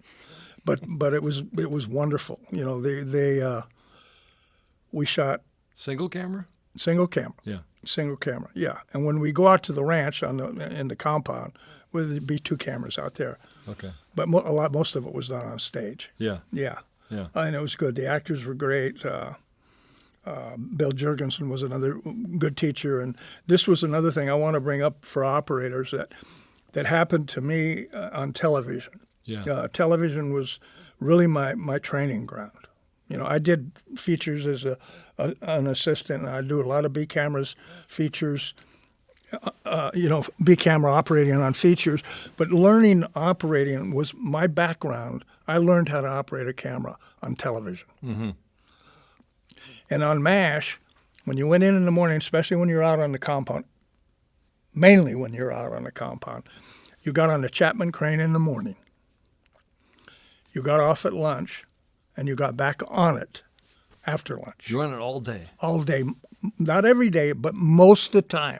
But it was wonderful. We shot single camera. Single camera. Yeah. Single camera, yeah. And when we go out to the ranch in the compound, there'd be 2 cameras out there. Okay. But most of it was done on stage. Yeah. Yeah. Yeah. And it was good. The actors were great. Bill Jurgensen was another good teacher. And this was another thing I want to bring up for operators that happened to me on television. Yeah. Television was really my training ground. You know, I did features as an assistant, and I do a lot of B cameras, features, B camera operating on features. But learning operating was my background. I learned how to operate a camera on television. Mm-hmm. And on MASH, when you went in the morning, especially when you're out on the compound, mainly when you're out on the compound, you got on the Chapman crane in the morning. You got off at lunch, and you got back on it after lunch. You run it all day? All day. Not every day, but most of the time.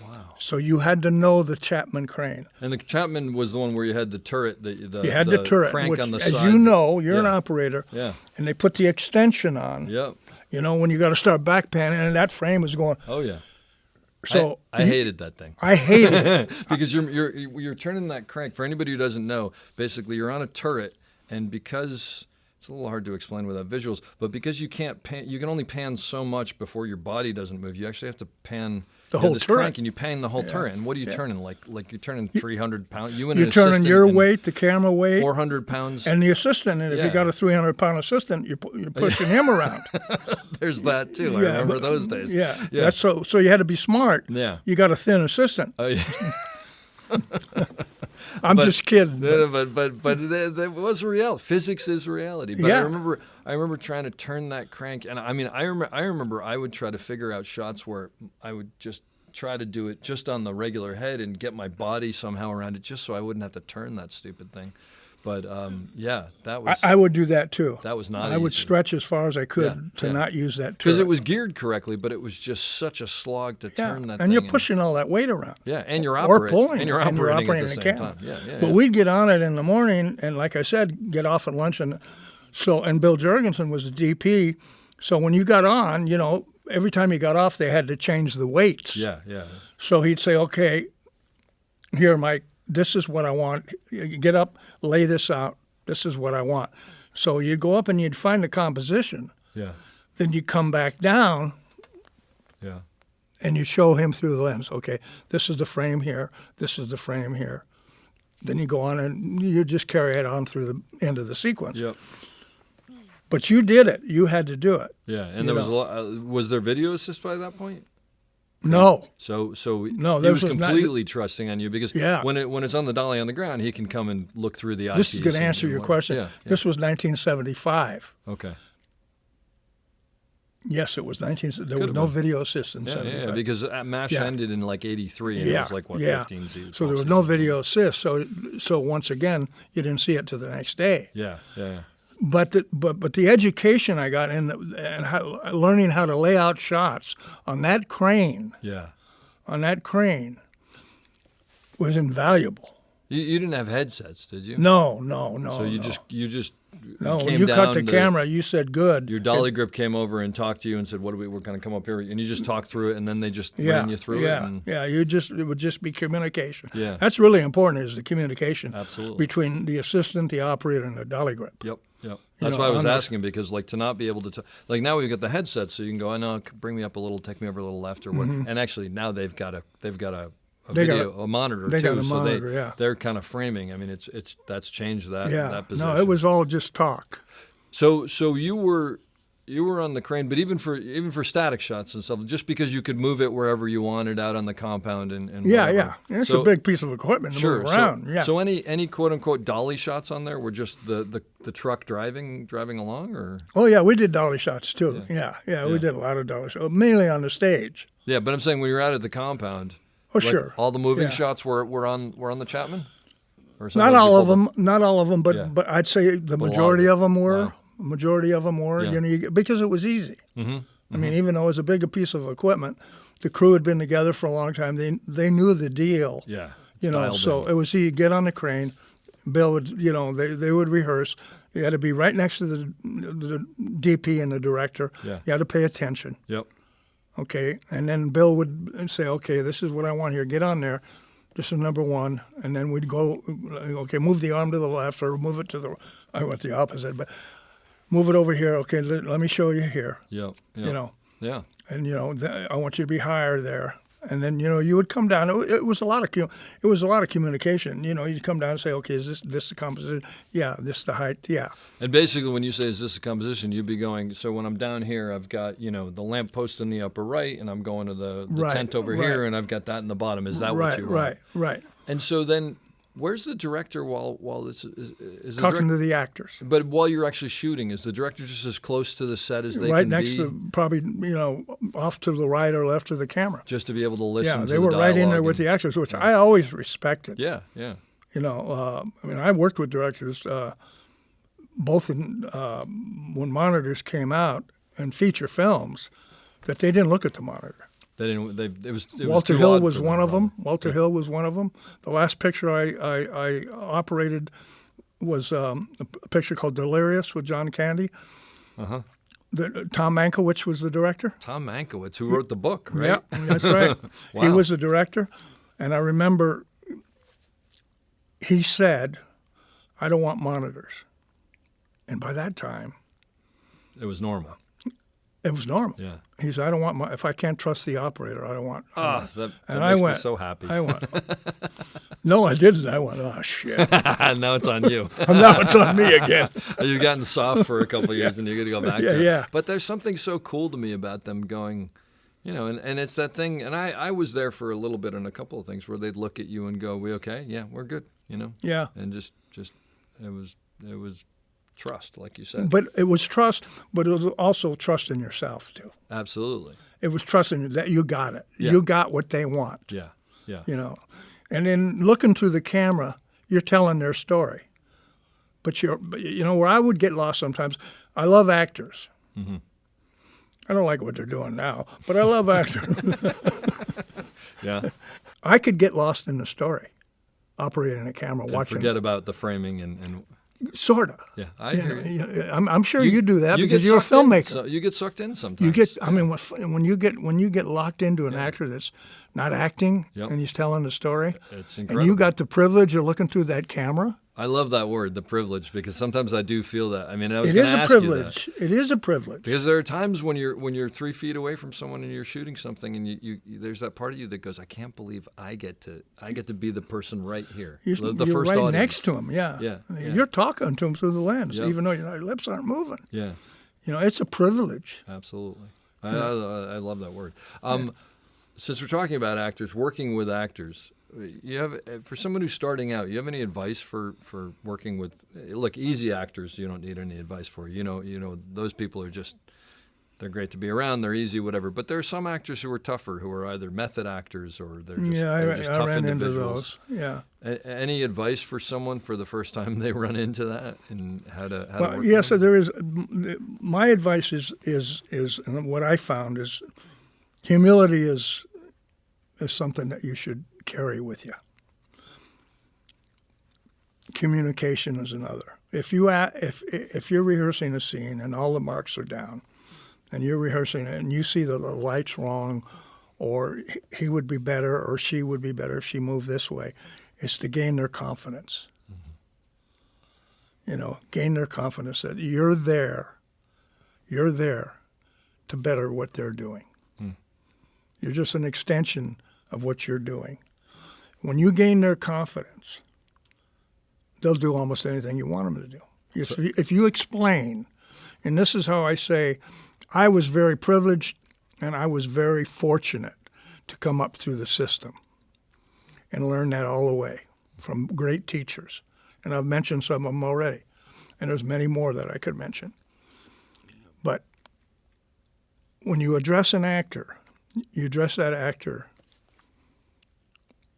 Wow. So you had to know the Chapman crane. And the Chapman was the one where you had the turret, you had the turret, crank which, on the as side. you know, you're an Yeah. operator, Yeah. and they put the extension on. Yep. You know, when you got to start back panning, and that frame is going. Oh yeah. So I hated that thing. I hated it. Because you're turning that crank. For anybody who doesn't know, basically you're on a turret, and because it's a little hard to explain without visuals, but because you can't pan, you can only pan so much before your body doesn't move. You actually have to pan The whole this turret. crank, and you pan the whole turret. And what are you turning? Like you're turning 300 pounds. You and You're an turning assistant your and weight, the camera weight, 400 pounds. and the assistant. And if Yeah. you got a 300-pound assistant, you're pushing him around. There's that too. I Yeah, remember but- those days. Yeah. Yeah. That's so you had to be smart. Yeah. You got a thin assistant. Oh yeah. I'm just kidding. But that was reality. Physics is reality. But Yeah. I remember trying to turn that crank, and I mean, I remember I would try to figure out shots where I would just try to do it just on the regular head and get my body somehow around it, just so I wouldn't have to turn that stupid thing. But yeah, that was I would do that too. that was not. I would easy. stretch as far as I could Yeah, to yeah. not use that Because turret. it was geared correctly, but it was just such a slog to yeah. turn that and thing. you're pushing all that weight around. Yeah, and you're Or operating. pulling. And you're and operating, at the the same camera. time. Yeah. But we'd get on it in the morning, and like I said, get off at lunch. And Bill Jurgensen was the DP. So when you got on, you know, every time you got off, they had to change the weights. Yeah. So he'd say, okay, here, Mike, this is what I want. You get up, lay this out. This is what I want. So you'd go up and you'd find the composition. Yeah. Then you come back down Yeah. and you show him through the lens. Okay, this is the frame here. This is the frame here. Then you go on and you just carry it on through the end of the sequence. Yep. But you did it. You had to do it. Yeah, and You there was a know. lot. Was there video assist by that point? No. So No, he there was was not- completely trusting on you because Yeah. when it's on the dolly on the ground, he can come and look through the This is eyepiece going to and- answer and your what- question. Yeah. This was 1975. Okay. Yes, it was 19. There was Could've no been. video assist in Yeah, 75. because MASH Yeah. ended in like '83, and it was like what 15 seasons. So there was no video assist. So once again, you didn't see it till the next day. Yeah. But the education I got and learning how to lay out shots on that crane was invaluable. You didn't have headsets, did you? No. So you no. just No, came when you cut down the to- camera, you said good. Your dolly grip came over and talked to you and said, "We're going to come up here," and you just talked through it, and then they just ran you through it. And, it would just be communication. Yeah. That's really important, is the communication Absolutely. between the assistant, the operator, and the dolly grip. Yep. That's know, why I was on the- asking, because like to not be able to like now we've got the headset, so you can go, "I know, bring me up a little, take me over a little left," or what. And actually now they've got a They video, got a monitor they too. got a so monitor, they're kind of framing. I mean, it's that's changed that Yeah. position. No, it was all just talk. So you were on the crane, but even for static shots and stuff, just because you could move it wherever you wanted out on the compound and Yeah. whatever. And it's So- a big piece of equipment to Sure. move around. So, yeah. so any quote unquote dolly shots on there were just the truck driving along, or Oh yeah, we did dolly shots too. Yeah. Yeah, we did a lot of dolly shots, mainly on the stage. yeah. But I'm saying when you're out at the compound. Oh like, sure. All the moving Yeah. shots were on the Chapman. Or Not sometimes you all of pulled them. Not all of them, but Yeah. but I'd say the lot majority of of them were. Wow. Majority of them were. Yeah. You know, because it was easy. Mm-hmm. I mean, even though it was a bigger piece of equipment, the crew had been together for a long time. They knew the deal. Yeah. You know, dialed so in. it was easy. Get on the crane. Bill would, they would rehearse. You had to be right next to the DP and the director. Yeah. You had to pay attention. Yep. Okay, and then Bill would say, okay, this is what I want here. Get on there. This is number one. And then we'd go, okay, move the arm to the left or move it to the, I went the opposite, but move it over here. Okay, let me show you here. Yep. You know. Yeah. And, I want you to be higher there. And then, you would come down. It was a lot of communication. You'd come down and say, okay, is this the composition? Yeah. This the height? Yeah. And basically, when you say, is this a composition, you'd be going, so when I'm down here, I've got, the lamppost in the upper right, and I'm going to the tent over here, and I've got that in the bottom. Is that what you want? Right. And so then, where's the director while this is the talking to the actors? But while you're actually shooting, is the director just as close to the set as they can be? Right next to, probably, off to the right or left of the camera. Just to be able to listen to the they were right in there dialogue with the actors, which I always respected. Yeah. I worked with directors both in when monitors came out and feature films, that they didn't look at the monitor. They didn't. It was Walter too Hill odd was for one them, of them. probably. Walter Hill was one of them. The last picture I operated was a picture called Delirious with John Candy. Uh-huh. Tom Mankiewicz was the director. Tom Mankiewicz, who wrote the book, right? Yeah, that's right. Wow. He was the director. And I remember he said, I don't want monitors. And by that time, It was normal. it was normal. Yeah. He said, I don't want if I can't trust the operator, I don't want. That And makes I went, me so happy. I went, no, I didn't. I went, oh, shit. Now it's on you. Now it's on me again. You've gotten soft for a couple of years, and you're going to go back to it. Yeah. But there's something so cool to me about them going, and it's that thing. And I was there for a little bit on a couple of things where they'd look at you and go, "We okay? Yeah, we're good." Yeah. And just it was trust, like you said. But it was trust, but it was also trust in yourself, too. Absolutely. It was trust in you that you got it. Yeah. You got what they want. Yeah. And then looking through the camera, you're telling their story. But where I would get lost sometimes, I love actors. Mm-hmm. I don't like what they're doing now, but I love actors. Yeah. I could get lost in the story, operating a camera, And watching. forget about the framing and Sort of. yeah, I hear you. I'm sure you do that because get you're a sucked in, filmmaker. so you get sucked in sometimes. You get. I mean, when you get locked into an actor that's not acting Yep. and he's telling the story, It's and incredible. you got the privilege of looking through that camera. I love that word, the privilege, because sometimes I do feel that. I mean, I was It going is to a ask you that. privilege. It is a privilege. Because there are times when you're 3 feet away from someone and you're shooting something, and you there's that part of you that goes, I can't believe I get to be the person right here, the You're first right audience. next to him. Yeah. Yeah. You're talking to him through the lens, Yep. even though your lips aren't moving. Yeah, It's a privilege. absolutely. I love that word. Since we're talking about actors, working with actors, you have for someone who's starting out, you have any advice for working with? Look, easy actors, you don't need any advice for. Those people are just. They're great to be around. They're easy, whatever. But there are some actors who are tougher, who are either method actors or they're just, they're just I tough ran into individuals. those. Yeah. Any advice for someone for the first time they run into that and how to Well, work yeah. with So them? there is. My advice is and what I found is, humility is something that you should carry with you. Communication is another. If you're rehearsing a scene and all the marks are down, and you're rehearsing it and you see that the light's wrong, or he would be better or she would be better if she moved this way, it's to gain their confidence. Mm-hmm. Gain their confidence that you're there to better what they're doing. Mm. You're just an extension of what you're doing. When you gain their confidence, they'll do almost anything you want them to do. If you explain, and this is how I say, I was very privileged and I was very fortunate to come up through the system and learn that all the way from great teachers. And I've mentioned some of them already, and there's many more that I could mention. But when you address an actor, you address that actor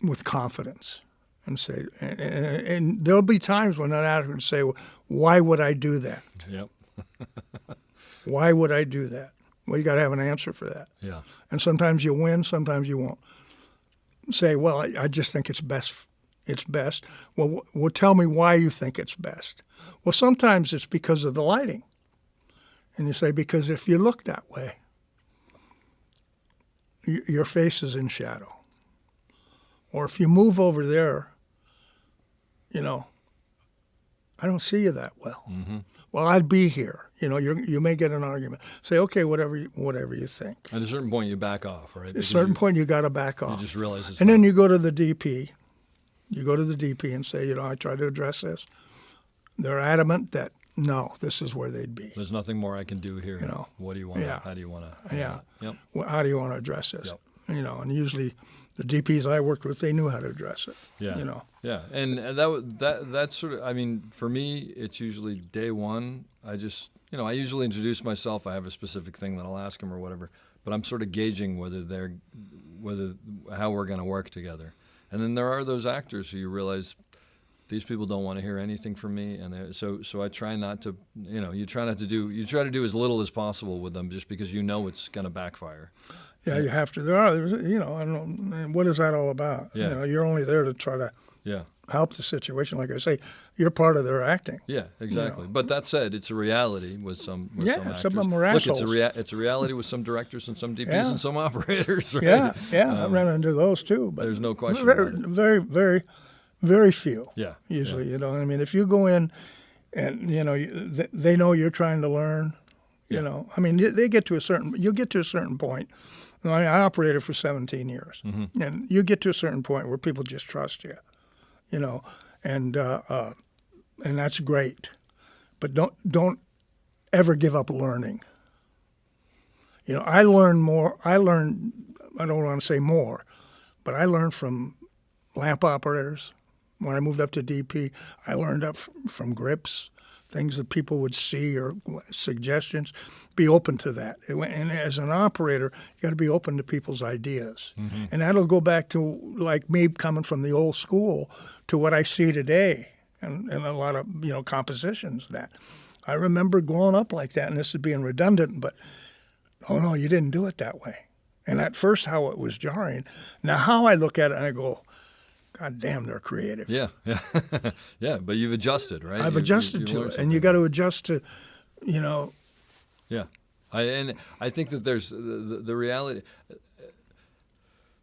with confidence and say, and there'll be times when that actor would say, why would I do that? Yep. Why would I do that? Well, you got to have an answer for that. Yeah. And sometimes you win, sometimes you won't. Say, well, I just think it's best. It's best. Well, tell me why you think it's best. Well, sometimes it's because of the lighting. And you say, because if you look that way, your face is in shadow. Or if you move over there, I don't see you that well. Mm-hmm. Well, I'd be here. You may get an argument. Say, okay, whatever you think. At a certain point, you back off, right? At a certain point, you got to back off. You just realize it's and then you go to the DP. You go to the DP and say, I try to address this. They're adamant that, no, this is where they'd be. There's nothing more I can do here. What do you want? How do you want to? Yeah. Yep. Well, how do you want to address this? Yep. And usually the DPs I worked with, they knew how to address it. Yeah. Yeah. And that's sort of, I mean, for me, it's usually day one. I just, I usually introduce myself. I have a specific thing that I'll ask them or whatever, but I'm sort of gauging how we're going to work together. And then there are those actors who you realize these people don't want to hear anything from me, and so I try not to, you try to do as little as possible with them, just because it's going to backfire. Yeah, you have to. I don't know, what is that all about? Yeah. You're only there to try to help the situation. Like I say, you're part of their acting. Yeah, exactly. But that said, it's a reality with some actors. Some of them are assholes. Look, it's a reality with some directors and some DPs and some operators, right? Yeah, I ran into those too. But there's no question about it. Very, very, very few. Yeah. Usually, I mean, if you go in and, they know you're trying to learn, I mean, you'll get to a certain point. I operated for 17 years, and you get to a certain point where people just trust you, and that's great, but don't ever give up learning. I learned more. I don't want to say more, but I learned from lamp operators. When I moved up to DP, I learned up from grips, things that people would see or suggestions. Be open to that. And as an operator, you got to be open to people's ideas. Mm-hmm. And that'll go back to like me coming from the old school to what I see today and a lot of, compositions that. I remember growing up like that, and this is being redundant, but, oh, no, you didn't do it that way. And at first how it was jarring. Now how I look at it and I go, God damn, they're creative. Yeah. Yeah, but you've adjusted, right? I've adjusted to it, and you got to adjust to, Yeah, I think that there's the reality.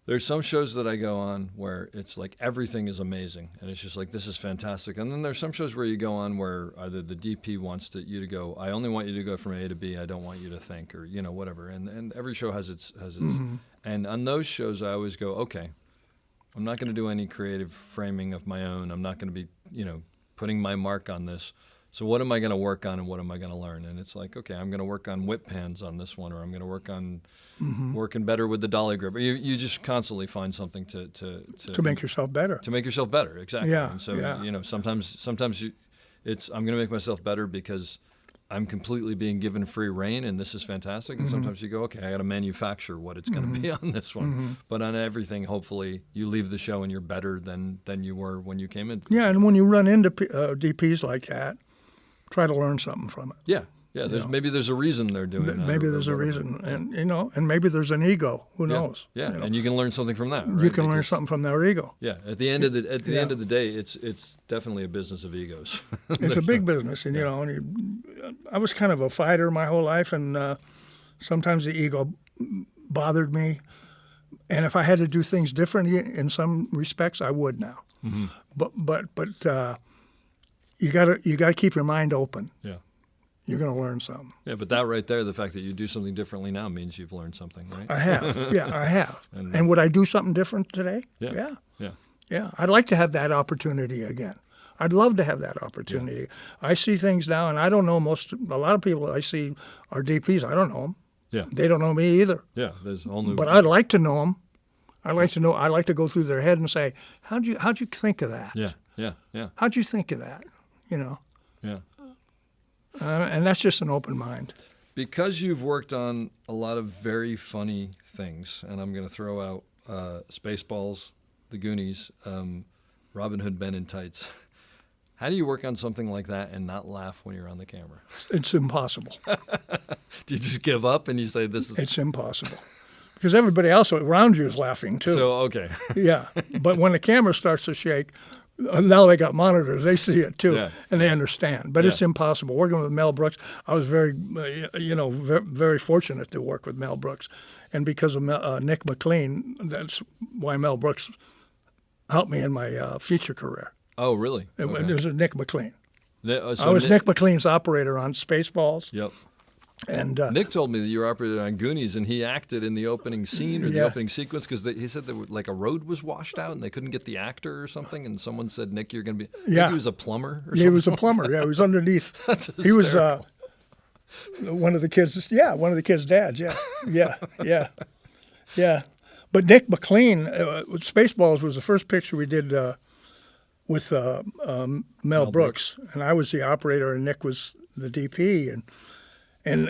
There's some shows that I go on where it's like everything is amazing, and it's just like, this is fantastic. And then there's some shows where you go on where either the DP wants you to go, I only want you to go from A to B. I don't want you to think, or whatever. And every show has its. Mm-hmm. And on those shows, I always go, okay, I'm not going to do any creative framing of my own. I'm not going to be, putting my mark on this. So what am I going to work on and what am I going to learn? And it's like, okay, I'm going to work on whip pans on this one, or I'm going to work on working better with the dolly grip. You just constantly find something to make yourself better. To make yourself better, exactly. Yeah. And so sometimes I'm going to make myself better because I'm completely being given free rein, and this is fantastic. And sometimes you go, okay, I got to manufacture what it's going to be on this one. Mm-hmm. But on everything, hopefully, you leave the show and you're better than you were when you came in. Yeah, and when you run into DPs like that, try to learn something from it. Yeah. Maybe there's a reason they're doing that. Maybe there's a reason, and and maybe there's an ego. Who knows? Yeah, and you can learn something from that. Right? You can learn something from their ego. Yeah. At the end of the day, it's definitely a business of egos. It's a big business, and I was kind of a fighter my whole life, and sometimes the ego bothered me. And if I had to do things differently in some respects, I would now. Mm-hmm. But you gotta keep your mind open. Yeah. You're going to learn something. Yeah, but that right there, the fact that you do something differently now means you've learned something, right? I have. Yeah, I have. And would I do something different today? Yeah. Yeah. I'd like to have that opportunity again. I'd love to have that opportunity. Yeah. I see things now, and I don't know a lot of people I see are DPs. I don't know them. Yeah. They don't know me either. Yeah, there's a whole new. But I'd like to know them. I'd like to go through their head and say, how'd you think of that? Yeah. How'd you think of that? Yeah. And that's just an open mind. Because you've worked on a lot of very funny things, and I'm going to throw out Spaceballs, The Goonies, Robin Hood Men in Tights. How do you work on something like that and not laugh when you're on the camera? It's impossible. Do you just give up and you say this is... It's impossible. Because everybody else around you is laughing too. So, okay. Yeah. But when the camera starts to shake, Now they got monitors; they see it too, Yeah. and they understand. But it's impossible. Working with Mel Brooks, I was very, very fortunate to work with Mel Brooks, and because of Nick McLean, that's why Mel Brooks helped me in my feature career. Oh, really? It was Nick McLean. So I was Nick McLean's operator on Spaceballs. Yep. And Nick told me that you were operated on Goonies, and he acted in the opening scene or the Yeah. opening sequence because he said that like a road was washed out and they couldn't get the actor or something, and someone said, "Nick, you're going to be." I think Yeah. he was a plumber. Or he something. was a plumber. Yeah, he was underneath. That's He was hysterical. one of the kids. Yeah, one of the kids' dads. Yeah. But Nick McLean, Spaceballs was the first picture we did with Mel Brooks, and I was the operator, and Nick was the DP, and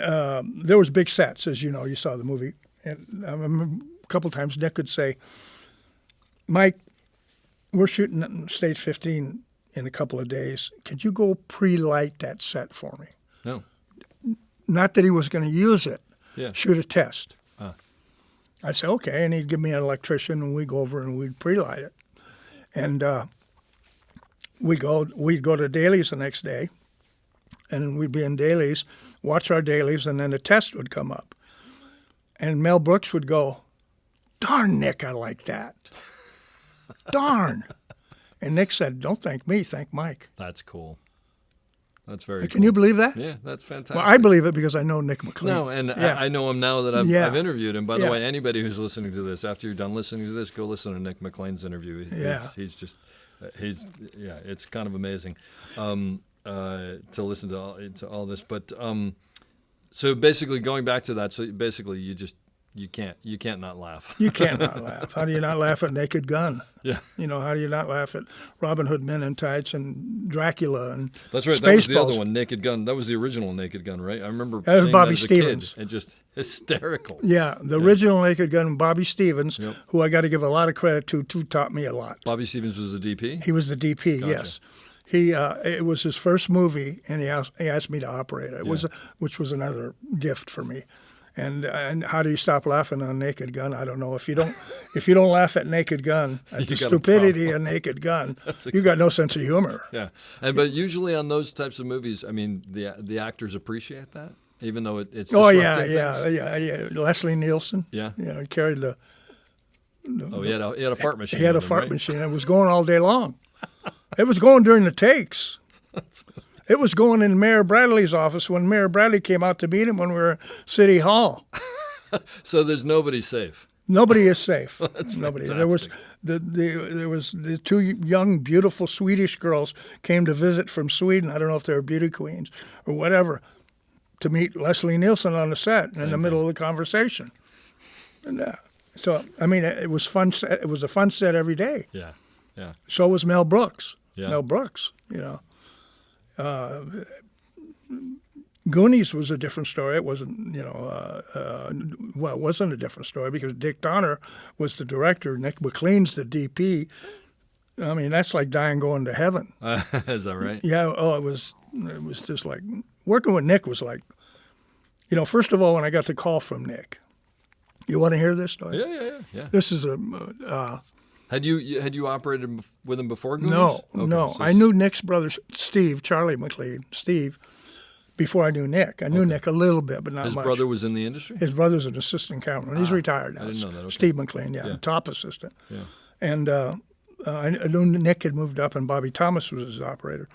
there was big sets, as you know. You saw the movie, and I remember a couple times Nick would say, "Mike, we're shooting at Stage 15 in a couple of days. Could you go pre-light that set for me?" No. Not that he was going to use it. Yeah. Shoot a test. I'd say, okay, and he'd give me an electrician, and we'd go over and we'd pre-light it. And we'd go to dailies the next day, and we'd be in dailies, watch our dailies, and then the test would come up. And Mel Brooks would go, "Darn, Nick, I like that. Darn." And Nick said, "Don't thank me, thank Mike." That's cool. That's very Can you believe that? Yeah, that's fantastic. Well, I believe it because I know Nick McLean. No, and Yeah. I know him now that I've Yeah. interviewed him. By the Yeah. way, anybody who's listening to this, after you're done listening to this, go listen to Nick McLean's interview. He's just, it's kind of amazing to listen to all this. But so basically, going back to that, so basically you can't not laugh. You can't not laugh. How do you not laugh at Naked Gun? Yeah. How do you not laugh at Robin Hood Men in Tights and Dracula and That's right. That was the other Spaceballs? one, Naked Gun. That was the original Naked Gun, right? I remember That was seeing Bobby that as a Stevens. kid and just hysterical. Yeah, the original Naked Gun, Bobby Stevens, Yep. who I got to give a lot of credit to taught me a lot. Bobby Stevens was the DP. He was the DP, yes. It was his first movie, and he asked me to operate it. Which was another gift for me. And how do you stop laughing on Naked Gun? I don't know. If you don't laugh at Naked Gun, at the got a stupidity of Naked Gun, you got no sense of humor. Yeah, but usually on those types of movies, I mean, the actors appreciate that, even though it's Oh disrupting yeah. Leslie Nielsen. Yeah. He carried the. Oh, he had a fart machine. He had a with him, fart right? machine. It was going all day long. It was going during the takes. It was going in Mayor Bradley's office when Mayor Bradley came out to meet him when we were at City Hall. So there's nobody safe. Nobody is safe. That's Nobody. fantastic. There was the two young, beautiful Swedish girls came to visit from Sweden. I don't know if they were beauty queens or whatever, to meet Leslie Nielsen on the set in the middle of the conversation. And so I mean, it was fun. It was a fun set every day. Yeah. So was Mel Brooks. Yeah. Mel Brooks. Goonies was a different story. It wasn't, it wasn't a different story because Dick Donner was the director. Nick McLean's the DP. I mean, that's like dying going to heaven. Is that right? Yeah. Oh, it was just like working with Nick was like, first of all, when I got the call from Nick, you want to hear this story? Yeah. This is Had you operated with him before Goonies? No, Okay, no. so I knew Nick's brother, Charlie McLean, Steve, before I knew Nick. I knew Nick a little bit, but not his much. brother was in the industry. His brother's an assistant cameraman. He's retired now. I didn't know that. Okay. Steve McLean, Yeah. top assistant. Yeah. And I knew Nick had moved up, and Bobby Thomas was his operator,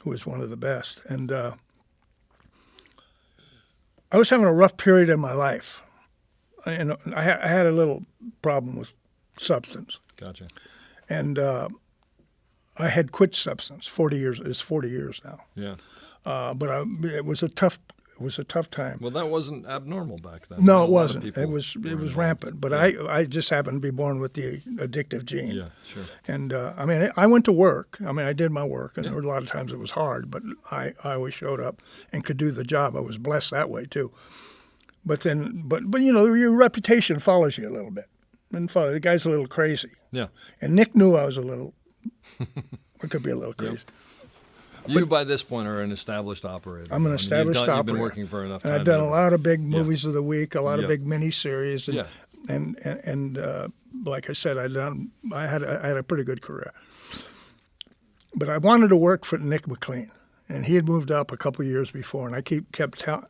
who was one of the best. And I was having a rough period in my life. I had a little problem with substance. Gotcha. And I had quit substance. 40 years. It's 40 years now. Yeah. But it was a tough time. Well, that wasn't abnormal back then. No, A it lot of wasn't. people It was were involved. rampant. But I just happened to be born with the addictive gene. Yeah, sure. And I went to work. I did my work, and there were a lot of times it was hard, but I always showed up and could do the job. I was blessed that way too. But your reputation follows you a little bit. And the guy's a little crazy. Yeah. And Nick knew I was a little. I could be a little crazy. You, by this point, are an established operator. I'm an established operator. You've been working for enough time. And I've done a to- lot of big movies of the week, a lot Yeah. of big miniseries, and Yeah. and like I said, I had a pretty good career. But I wanted to work for Nick McLean, and he had moved up a couple years before, and I kept telling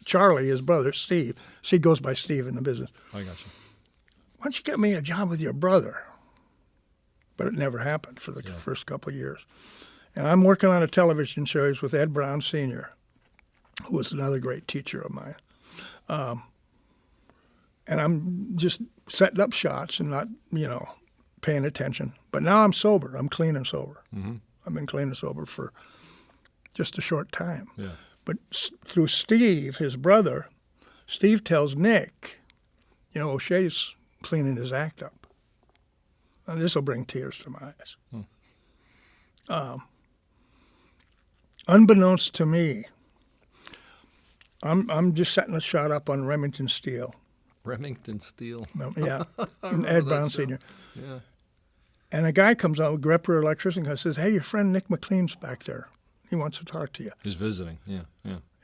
Charlie, his brother, Steve, he goes by Steve in the business. I got you. Why don't you get me a job with your brother? But it never happened for the first couple of years. And I'm working on a television series with Ed Brown Sr., who was another great teacher of mine. And I'm just setting up shots and not, paying attention. But now I'm sober. I'm clean and sober. Mm-hmm. I've been clean and sober for just a short time. Yeah. But through Steve, his brother, Steve tells Nick, O'Shea's cleaning his act up. And this will bring tears to my eyes. Unbeknownst to me, I'm just setting a shot up on Remington Steel. Remington Steel. Yeah, and Ed Brown Sr. Yeah. And a guy comes out, Grepper electrician guy, says, "Hey, your friend Nick McLean's back there. He wants to talk to you." He's visiting. Yeah.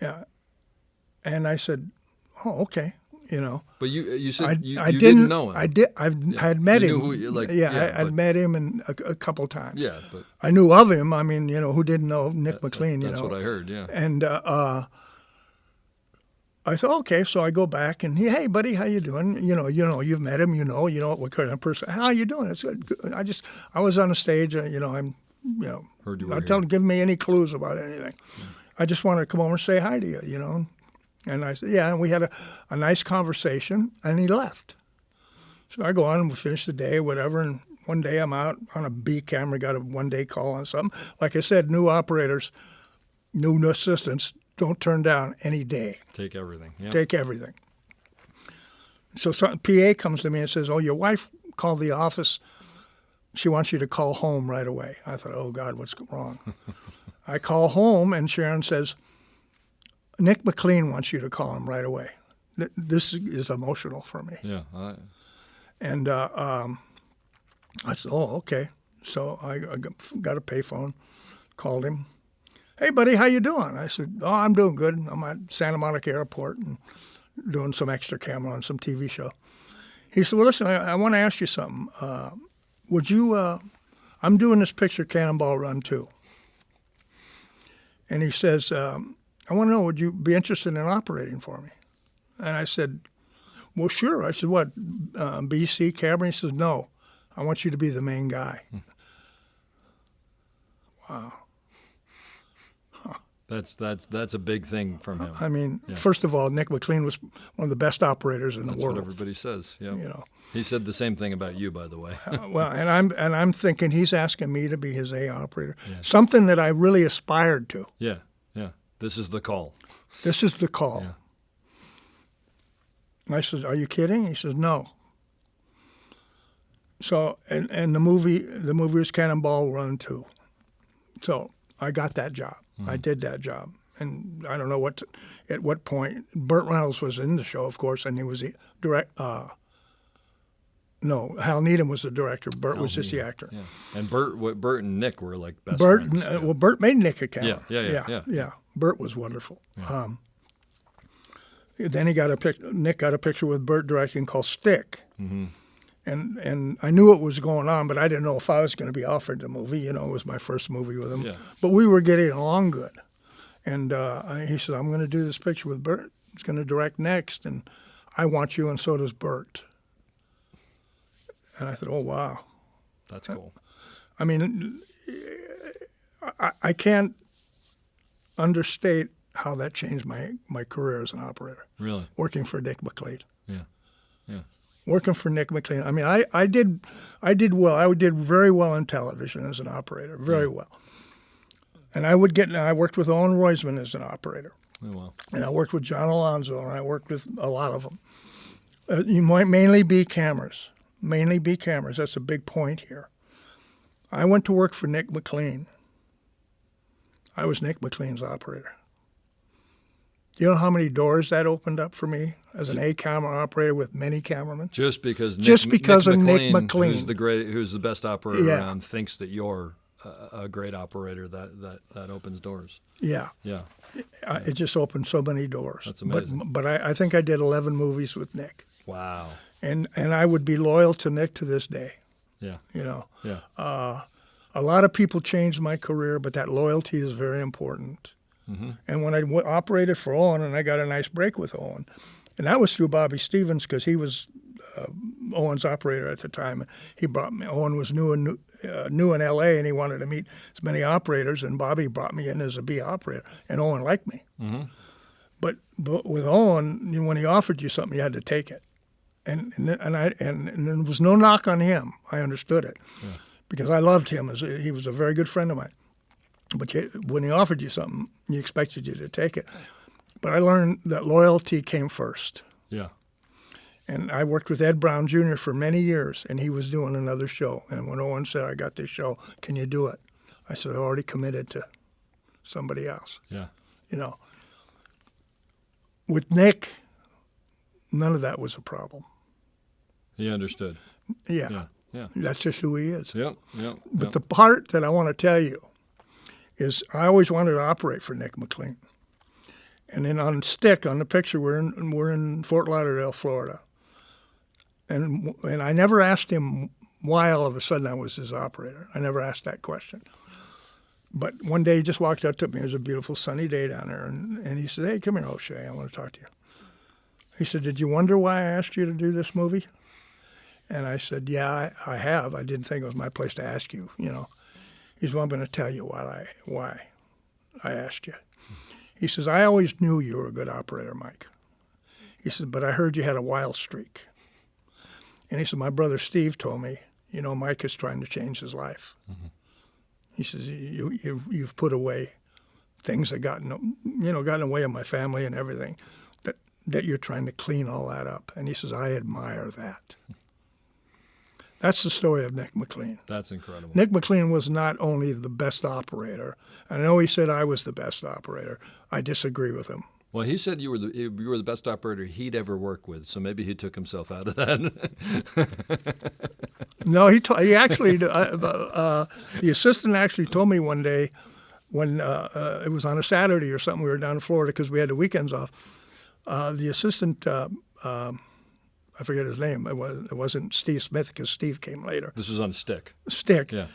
Yeah. And I said, "Oh, okay." But you said you didn't didn't know him. I had met You him. knew who you, I'd met him a couple times. Yeah, but I knew of him. I mean, who didn't know Nick McLean? That's what I heard. Yeah. And I said, okay. So I go back and hey, buddy, how you doing? You've met him. You know what kind of person. How you doing? It's good. I was on the stage. Heard you were not telling, give me any clues about anything. Yeah. I just wanted to come over and say hi to you. And I said, yeah, and we had a nice conversation, and he left. So I go on and we finish the day, whatever, and one day I'm out on a B camera, got a one-day call on something. Like I said, new operators, new assistants, don't turn down any day. Take everything. Yeah. Take everything. So PA comes to me and says, "Oh, your wife called the office. She wants you to call home right away." I thought, oh, God, what's wrong? I call home, and Sharon says, "Nick McLean wants you to call him right away." This is emotional for me. Yeah. And I said, "Oh, okay." So I got a payphone, called him. "Hey, buddy, how you doing?" I said, "Oh, I'm doing good. I'm at Santa Monica Airport and doing some extra camera on some TV show." He said, "Well, listen, I want to ask you something. Would you? I'm doing this picture, Cannonball Run 2." And he says, "I want to know, would you be interested in operating for me?" And I said, "Well, sure." I said, "What, BC camera?" He says, "No, I want you to be the main guy." Wow. That's a big thing from him. I mean, First of all, Nick McLean was one of the best operators in the world. That's what everybody says. Yeah. He said the same thing about you, by the way. Well, and I'm thinking he's asking me to be his A operator, something that I really aspired to. Yeah. This is the call. This is the call. Yeah. I said, "Are you kidding?" He says, "No." So, and the movie was Cannonball Run 2. So I got that job. I did that job. And I don't know at what point. Burt Reynolds was in the show, of course, and he was the no, Hal Needham was the director. Burt was just the actor. Yeah. And Burt and Nick were like best friends. Well, Burt made Nick a camera. Yeah. Burt was wonderful. Yeah. Then Nick got a picture with Burt directing called Stick. Mm-hmm. And I knew what was going on, but I didn't know if I was going to be offered the movie. It was my first movie with him. Yeah. But we were getting along good. And he said, "I'm going to do this picture with Burt. He's going to direct next, and I want you, and so does Burt." And I said, "Oh, wow." That's cool. I mean, I can't understate how that changed my career as an operator. Really? Working for Nick McLean. Yeah. Working for Nick McLean. I mean, I did well. I did very well in television as an operator, very well. And I worked with Owen Roisman as an operator. Oh, wow. And I worked with John Alonzo, and I worked with a lot of them. You might mainly be cameras. Mainly be cameras. That's a big point here. I went to work for Nick McLean. I was Nick McLean's operator. Do you know how many doors that opened up for me as an A camera operator with many cameramen? Just because Nick McLean, who's the best operator around, thinks that you're a great operator, that opens doors. Yeah. Yeah. It just opened so many doors. That's amazing. But I think I did 11 movies with Nick. Wow. And I would be loyal to Nick to this day. Yeah. Yeah. A lot of people changed my career, but that loyalty is very important. Mm-hmm. And when I operated for Owen, and I got a nice break with Owen, and that was through Bobby Stevens because he was Owen's operator at the time. He brought me. Owen was new in L.A. and he wanted to meet as many operators, and Bobby brought me in as a B operator, and Owen liked me. Mm-hmm. But with Owen, when he offered you something, you had to take it, and there was no knock on him. I understood it because I loved him he was a very good friend of mine. But when he offered you something, he expected you to take it. But I learned that loyalty came first. Yeah. And I worked with Ed Brown Jr. for many years, and he was doing another show. And when Owen said, I got this show, can you do it? I said, I've already committed to somebody else. Yeah. You know, with Nick, none of that was a problem. He understood. Yeah. Yeah. Yeah. That's just who he is. Yep. Yep. But the part that I want to tell you is I always wanted to operate for Nick McLean. And then on the picture, we're in Fort Lauderdale, Florida. And I never asked him why all of a sudden I was his operator. I never asked that question. But one day he just walked up to me. It was a beautiful sunny day down there. And he said, hey, come here, O'Shea. I want to talk to you. He said, did you wonder why I asked you to do this movie? And I said, yeah, I have. I didn't think it was my place to ask you, you know. He said, well, I'm going to tell you why I asked you. He says, I always knew you were a good operator, Mike. He said, but I heard you had a wild streak. And he said, my brother Steve told me, you know, Mike is trying to change his life. Mm-hmm. He says, you've put away things that got in the way of my family and everything, that you're trying to clean all that up. And he says, I admire that. That's the story of Nick McLean. That's incredible. Nick McLean was not only the best operator. I know he said I was the best operator. I disagree with him. Well, he said you were the best operator he'd ever worked with, so maybe he took himself out of that. No, he actually the assistant actually told me one day when it was on a Saturday or something. We were down in Florida because we had the weekends off. The assistant. I forget his name. It wasn't Steve Smith because Steve came later. This was on Stick. Stick. Yeah.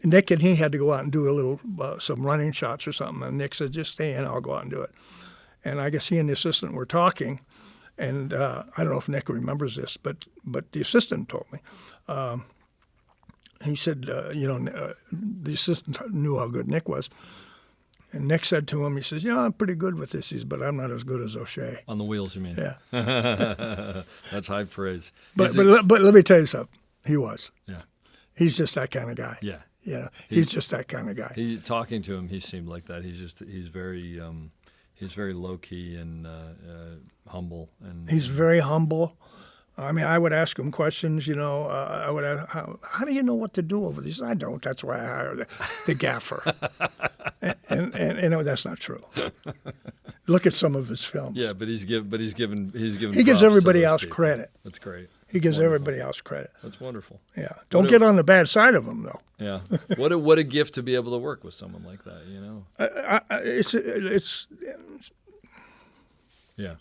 Nick and he had to go out and do a little some running shots or something, and Nick said, "Just stay in. I'll go out and do it." And I guess he and the assistant were talking, and I don't know if Nick remembers this, but the assistant told me. He said, the assistant knew how good Nick was. And Nick said to him, he says, yeah, I'm pretty good with this, but I'm not as good as O'Shea. On the wheels, you mean? Yeah. That's high praise. But let me tell you something. He was. Yeah. He's just that kind of guy. Yeah. Yeah. He's just that kind of guy. Talking to him, he seemed like that. He's very low key and humble. And he's very humble. I mean, I would ask him questions, I would ask, how do you know what to do over these? I don't. That's why I hire the gaffer. and that's not true. Look at some of his films. Yeah, but he gives everybody else credit. That's great. He gives everybody else credit. That's wonderful. Yeah. Don't get on the bad side of him, though. Yeah. What a gift to be able to work with someone like that, It's Yeah.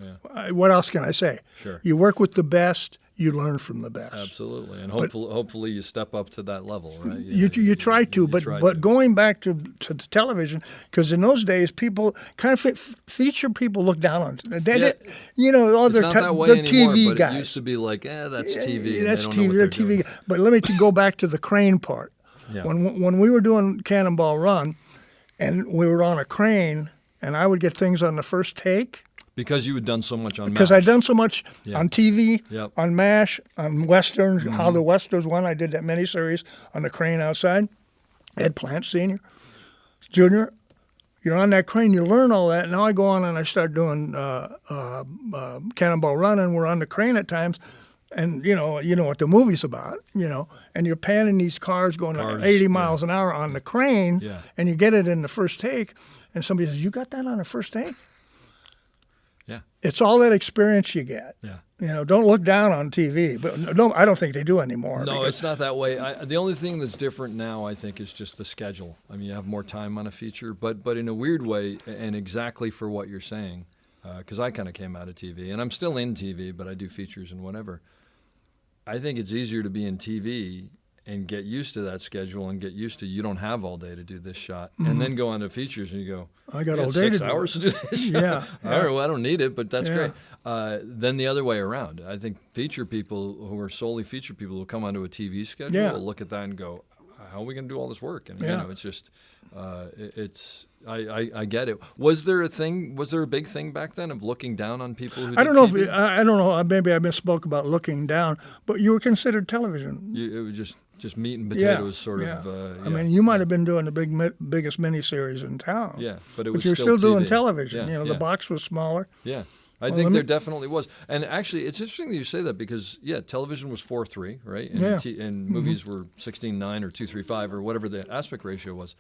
Yeah. What else can I say? Sure. You work with the best, you learn from the best. Absolutely, and hopefully you step up to that level, right? You try to, but going back to the television, because in those days people kind of feature people look down on. It's not that way the anymore, TV but guys. It used to be like, that's TV. That's and they don't TV. know They're what they're TV. doing. But let me go back to the crane part. Yeah. When we were doing Cannonball Run, and we were on a crane, and I would get things on the first take. Because you had done so much on MASH. Because I'd done so much on TV, Yep. on MASH, on Westerns, How the Westerns won. I did that miniseries on the crane outside. Ed Plant Sr., Jr., you're on that crane, you learn all that. Now I go on and I start doing Cannonball Run, and we're on the crane at times. And, you know what the movie's about, and you're panning these cars going 80 miles an hour on the crane, and you get it in the first take, and somebody says, you got that on the first take? Yeah. It's all that experience you get. Yeah. Don't look down on TV, but no, I don't think they do anymore. No, it's not that way. The only thing that's different now, I think, is just the schedule. I mean, you have more time on a feature, but in a weird way, and exactly for what you're saying, because I kind of came out of TV, and I'm still in TV, but I do features and whatever. I think it's easier to be in TV and get used to that schedule and get used to you don't have all day to do this shot, and then go on to features and you go, I got all "You day had to 6 do hours it." to do this shot. Yeah, All right, well, I don't need it, but that's Yeah. great. Then the other way around, I think feature people who are solely feature people who come onto a TV schedule Yeah. will look at that and go, how are we going to do all this work? And Yeah. it's just, I get it. Was there a big thing back then of looking down on people who I did don't know TV? I don't know. Maybe I misspoke about looking down, but you were considered television. It was just meat and Yeah, potatoes, sort yeah. of. I mean, you might have been doing the biggest miniseries in town. yeah, but it But was you're still doing TV. television. Yeah, The yeah. box was smaller. Yeah. I Well, think let there me- definitely was. And actually, it's interesting that you say that because, television was 4:3, right? And, Yeah. and movies were 16:9 or 2:35 or whatever the aspect ratio was.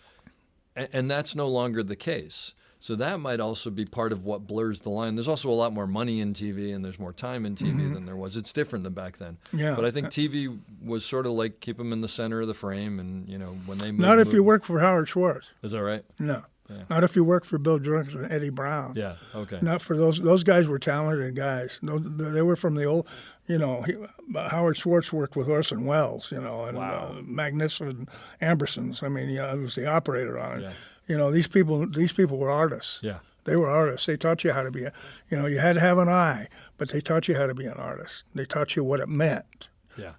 And that's no longer the case. So that might also be part of what blurs the line. There's also a lot more money in TV and there's more time in TV than there was. It's different than back then. Yeah. But I think TV was sort of like keep them in the center of the frame and, when they move. Not if you work for Howard Schwartz. Is that right? No. Yeah. Not if you work for Bill Drux and Eddie Brown. Yeah, okay. Not for those guys were talented guys. They were from the old, Howard Schwartz worked with Orson Welles, and Wow. Magnificent Ambersons. I mean, I was the operator on it. Yeah. These people were artists. Yeah. They were artists. They taught you how to be you had to have an eye, but they taught you how to be an artist. They taught you what it meant, Yeah.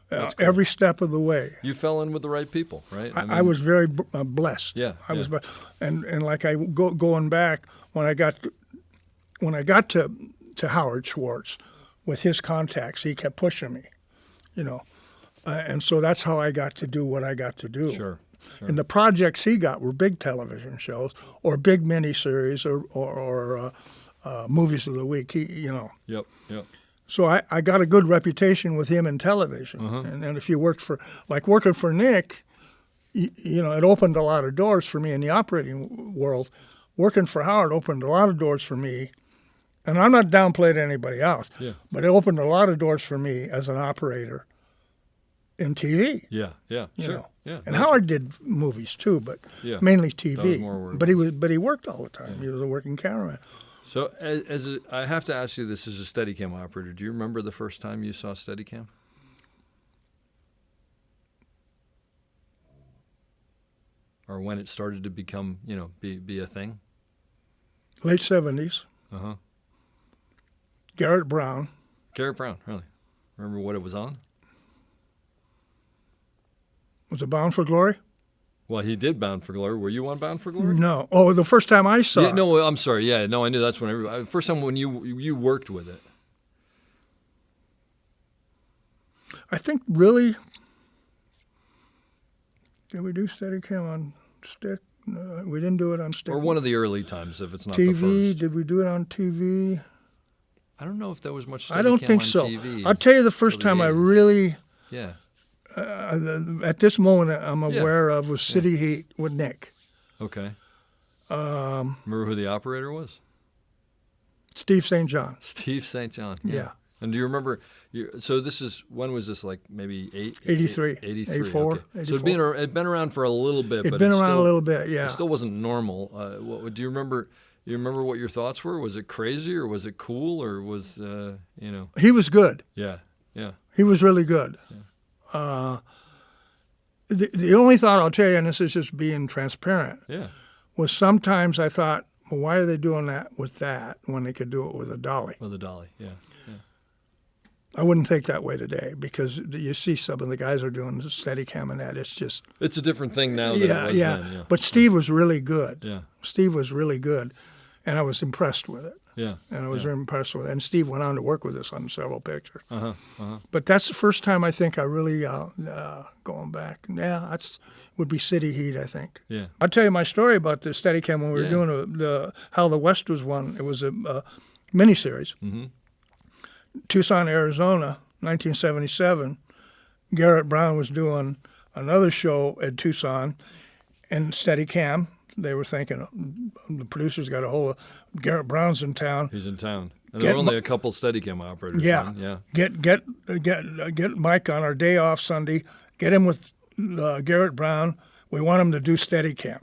That's cool. Every step of the way. You fell in with the right people, right? I was very blessed. Yeah, I was, yeah. and like going back when I got to Howard Schwartz with his contacts, he kept pushing me, and so that's how I got to do what I got to do. Sure. And the projects he got were big television shows or big miniseries or movies of the week. Yep. So I got a good reputation with him in television. And if you worked working for Nick, it opened a lot of doors for me in the operating world. Working for Howard opened a lot of doors for me. And I'm not downplaying anybody else, but it opened a lot of doors for me as an operator in TV. Yeah. Sure. Yeah. And Howard did movies too, but mainly TV. That was more word of But he worked all the time. He was a working cameraman. So I have to ask you this as a Steadicam operator. Do you remember the first time you saw Steadicam? Or when it started to become, be a thing? Late 70s. Uh-huh. Garrett Brown. Garrett Brown, really? Remember what it was on? Was it Bound for Glory? Well, he did Bound for Glory. Were you on Bound for Glory? No. Oh, the first time I saw Yeah, it. no, I'm sorry. Yeah, no, I knew that's when first time when you worked with it. I think really, did we do Steadicam on stick? No, we didn't do it on stick. Or one of the early times, if it's not the TV, first. did we do it on TV? I don't know if there was much Steadicam I don't think on so. TV. I'll tell you the first till the time I 80s. really, Yeah. at this moment I'm aware of was City Heat with Nick. Okay. Remember who the operator was? Steve St. John. Steve St. John. Yeah. And do you remember? So when was this? Like maybe 83, 83, 84, okay. So it'd been around for a little bit. It'd but been it around still, a little bit, yeah. It still wasn't normal. Do you remember? You remember what your thoughts were? Was it crazy or was it cool or was He was good. Yeah. He was really good. The only thought I'll tell you, and this is just being transparent, Yeah. was sometimes I thought, well, why are they doing that with that when they could do it with a dolly? With a dolly. Yeah. I wouldn't think that way today because you see some of the guys are doing Steadicam and that. It's just It's a different thing now than it was then. Yeah. But Steve was really good. Yeah. Steve was really good, and I was impressed with it. Yeah. And I was impressed with it. And Steve went on to work with us on several pictures. Uh-huh. But that's the first time I think I really, going back, would be City Heat, I think. Yeah. I'll tell you my story about the Steadicam when we were Yeah. doing the How the West Was Won. It was a miniseries. Mm-hmm. Tucson, Arizona, 1977. Garrett Brown was doing another show at Tucson and Steadicam. They were thinking, the producers got a hold of Garrett Brown's in town. He's in town. And there were only a couple Steadicam operators. Yeah. Then. Yeah. Get Mike on our day off Sunday. Get him with Garrett Brown. We want him to do Steadicam.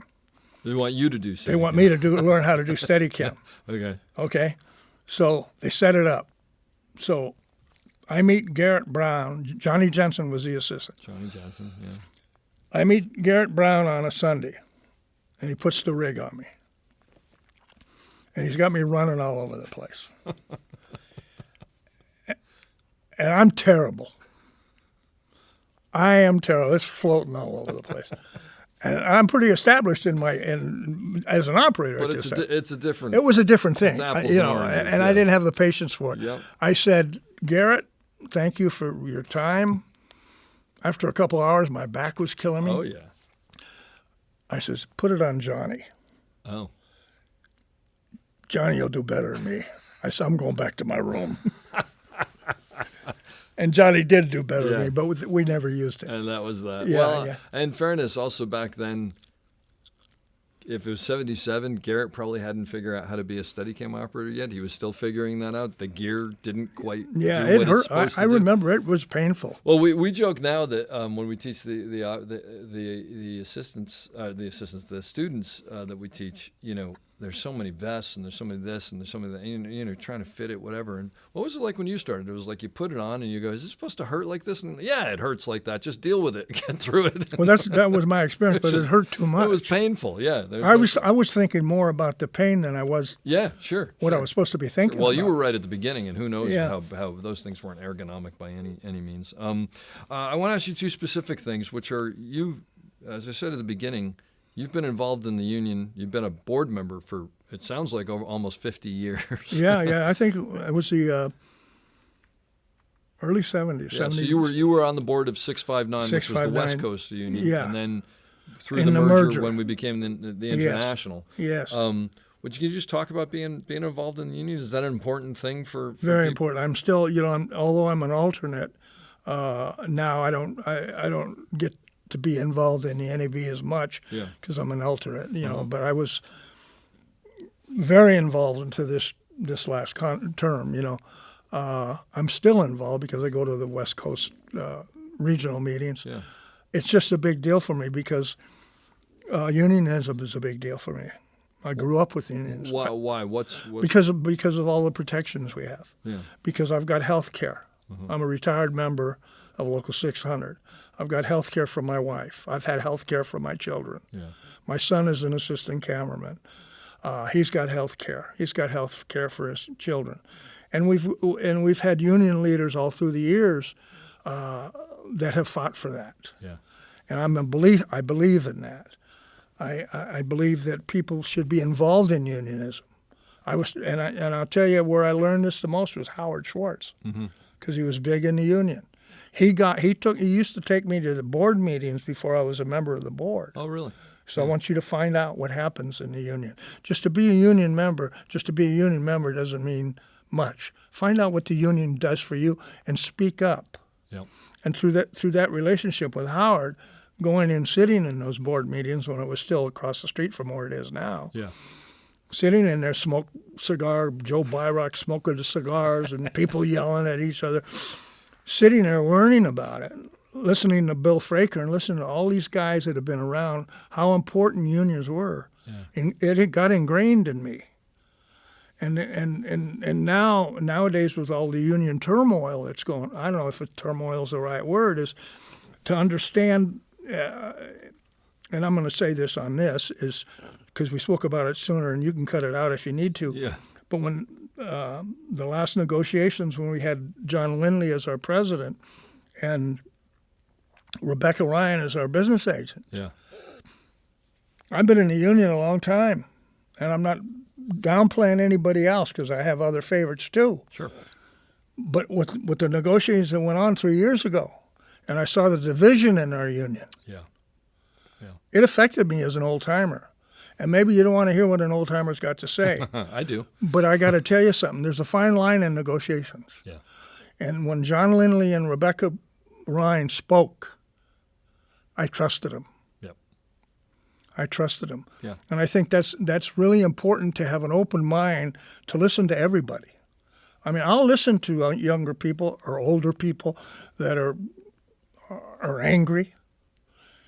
They want you to do Steadicam. They want me to learn how to do Steadicam. Okay. Okay, so they set it up. So I meet Garrett Brown. Johnny Jensen was the assistant. Johnny Johnson, yeah. I meet Garrett Brown on a Sunday, and he puts the rig on me. And he's got me running all over the place. And I'm terrible. I am terrible. It's floating all over the place. And I'm pretty established as an operator. But at this time. it's a different. It was a different thing, It's apples you and know, oranges, and I yeah. didn't have the patience for it. Yep. I said, Garrett, thank you for your time. After a couple hours, my back was killing me. Oh yeah. I says, put it on Johnny. Oh. Johnny will do better than me. I said, I'm going back to my room. And Johnny did do better than Yeah. me, but we never used it. And that was that. Yeah, well, yeah. in fairness, also back then, if it was 77, Garrett probably hadn't figured out how to be a Steadicam operator yet. He was still figuring that out. The gear didn't quite Yeah, do it what hurt. it's supposed to I do. remember it was painful. Well, we joke now that when we teach the students that we teach, you know, there's so many vests and there's so many this and there's so many that, you know, trying to fit it, whatever. And what was it like when you started? It was like you put it on and you go, is it supposed to hurt like this? And yeah, it hurts like that. Just deal with it. Get through it. Well, that was my experience, but it hurt too much. It was painful. Yeah. I was thinking more about the pain than I was Yeah, sure. what I sure. was supposed to be thinking. Well, about. you were right at the beginning, and who knows Yeah. how those things weren't ergonomic by any means. I want to ask you two specific things, which are you, as I said at the beginning, you've been involved in the union. You've been a board member for, it sounds like, over almost 50 years. Yeah. I think it was the early 70s. Yeah, 70s. so you were on the board of 659, which was the West 659, Coast Union, yeah. and then through In the the merger merger. when we became the international. Yes. Would you just talk about being involved in the union? Is that an important thing for Very people? important. I'm still, you know, although I'm an alternate now, I don't get to be involved in the NAB as much Yeah. because I'm an alternate, you know. Uh-huh. But I was very involved into this last term, you know. I'm still involved because I go to the West Coast regional meetings. Yeah. It's just a big deal for me because unionism is a big deal for me. I grew up with unions. Why? What's Because of all the protections we have. yeah. Because I've got health care. I'm a retired member of Local 600. I've got health care for my wife. I've had health care for my children. Yeah. My son is an assistant cameraman. He's got health care. He's got health care for his children. And we've had union leaders all through the years that have fought for that. Yeah. And I believe in that. I believe that people should be involved in unionism. And I'll tell you where I learned this the most was Howard Schwartz, because he was big in the union. He used to take me to the board meetings before I was a member of the board. Oh, really? So I want you to find out what happens in the union. Just to be a union member doesn't mean much. Find out what the union does for you and speak up. Yep. And through that relationship with Howard, going and sitting in those board meetings when it was still across the street from where it is now, Yeah. sitting in there, smoke cigar, Joe Byrock smoking the cigars and people yelling at each other, sitting there learning about it, listening to Bill Fraker and listening to all these guys that have been around, how important unions were. Yeah. And it got ingrained in me. And nowadays with all the union turmoil that's going, I don't know if turmoil is the right word, is to understand, and I'm going to say this on this, is because we spoke about it sooner and you can cut it out if you need to. Yeah. But when the last negotiations, when we had John Lindley as our president and Rebecca Ryan as our business agent, Yeah. I've been in the union a long time, and I'm not downplaying anybody else because I have other favorites too. Sure. But with the negotiations that went on 3 years ago, and I saw the division in our union, Yeah. it affected me as an old-timer. And maybe you don't want to hear what an old-timer's got to say, I do. but I got to tell you something. There's a fine line in negotiations. Yeah. And when John Lindley and Rebecca Ryan spoke, I trusted them. Yep. I trusted them. Yeah. And I think that's really important to have an open mind to listen to everybody. I mean, I'll listen to younger people or older people that are angry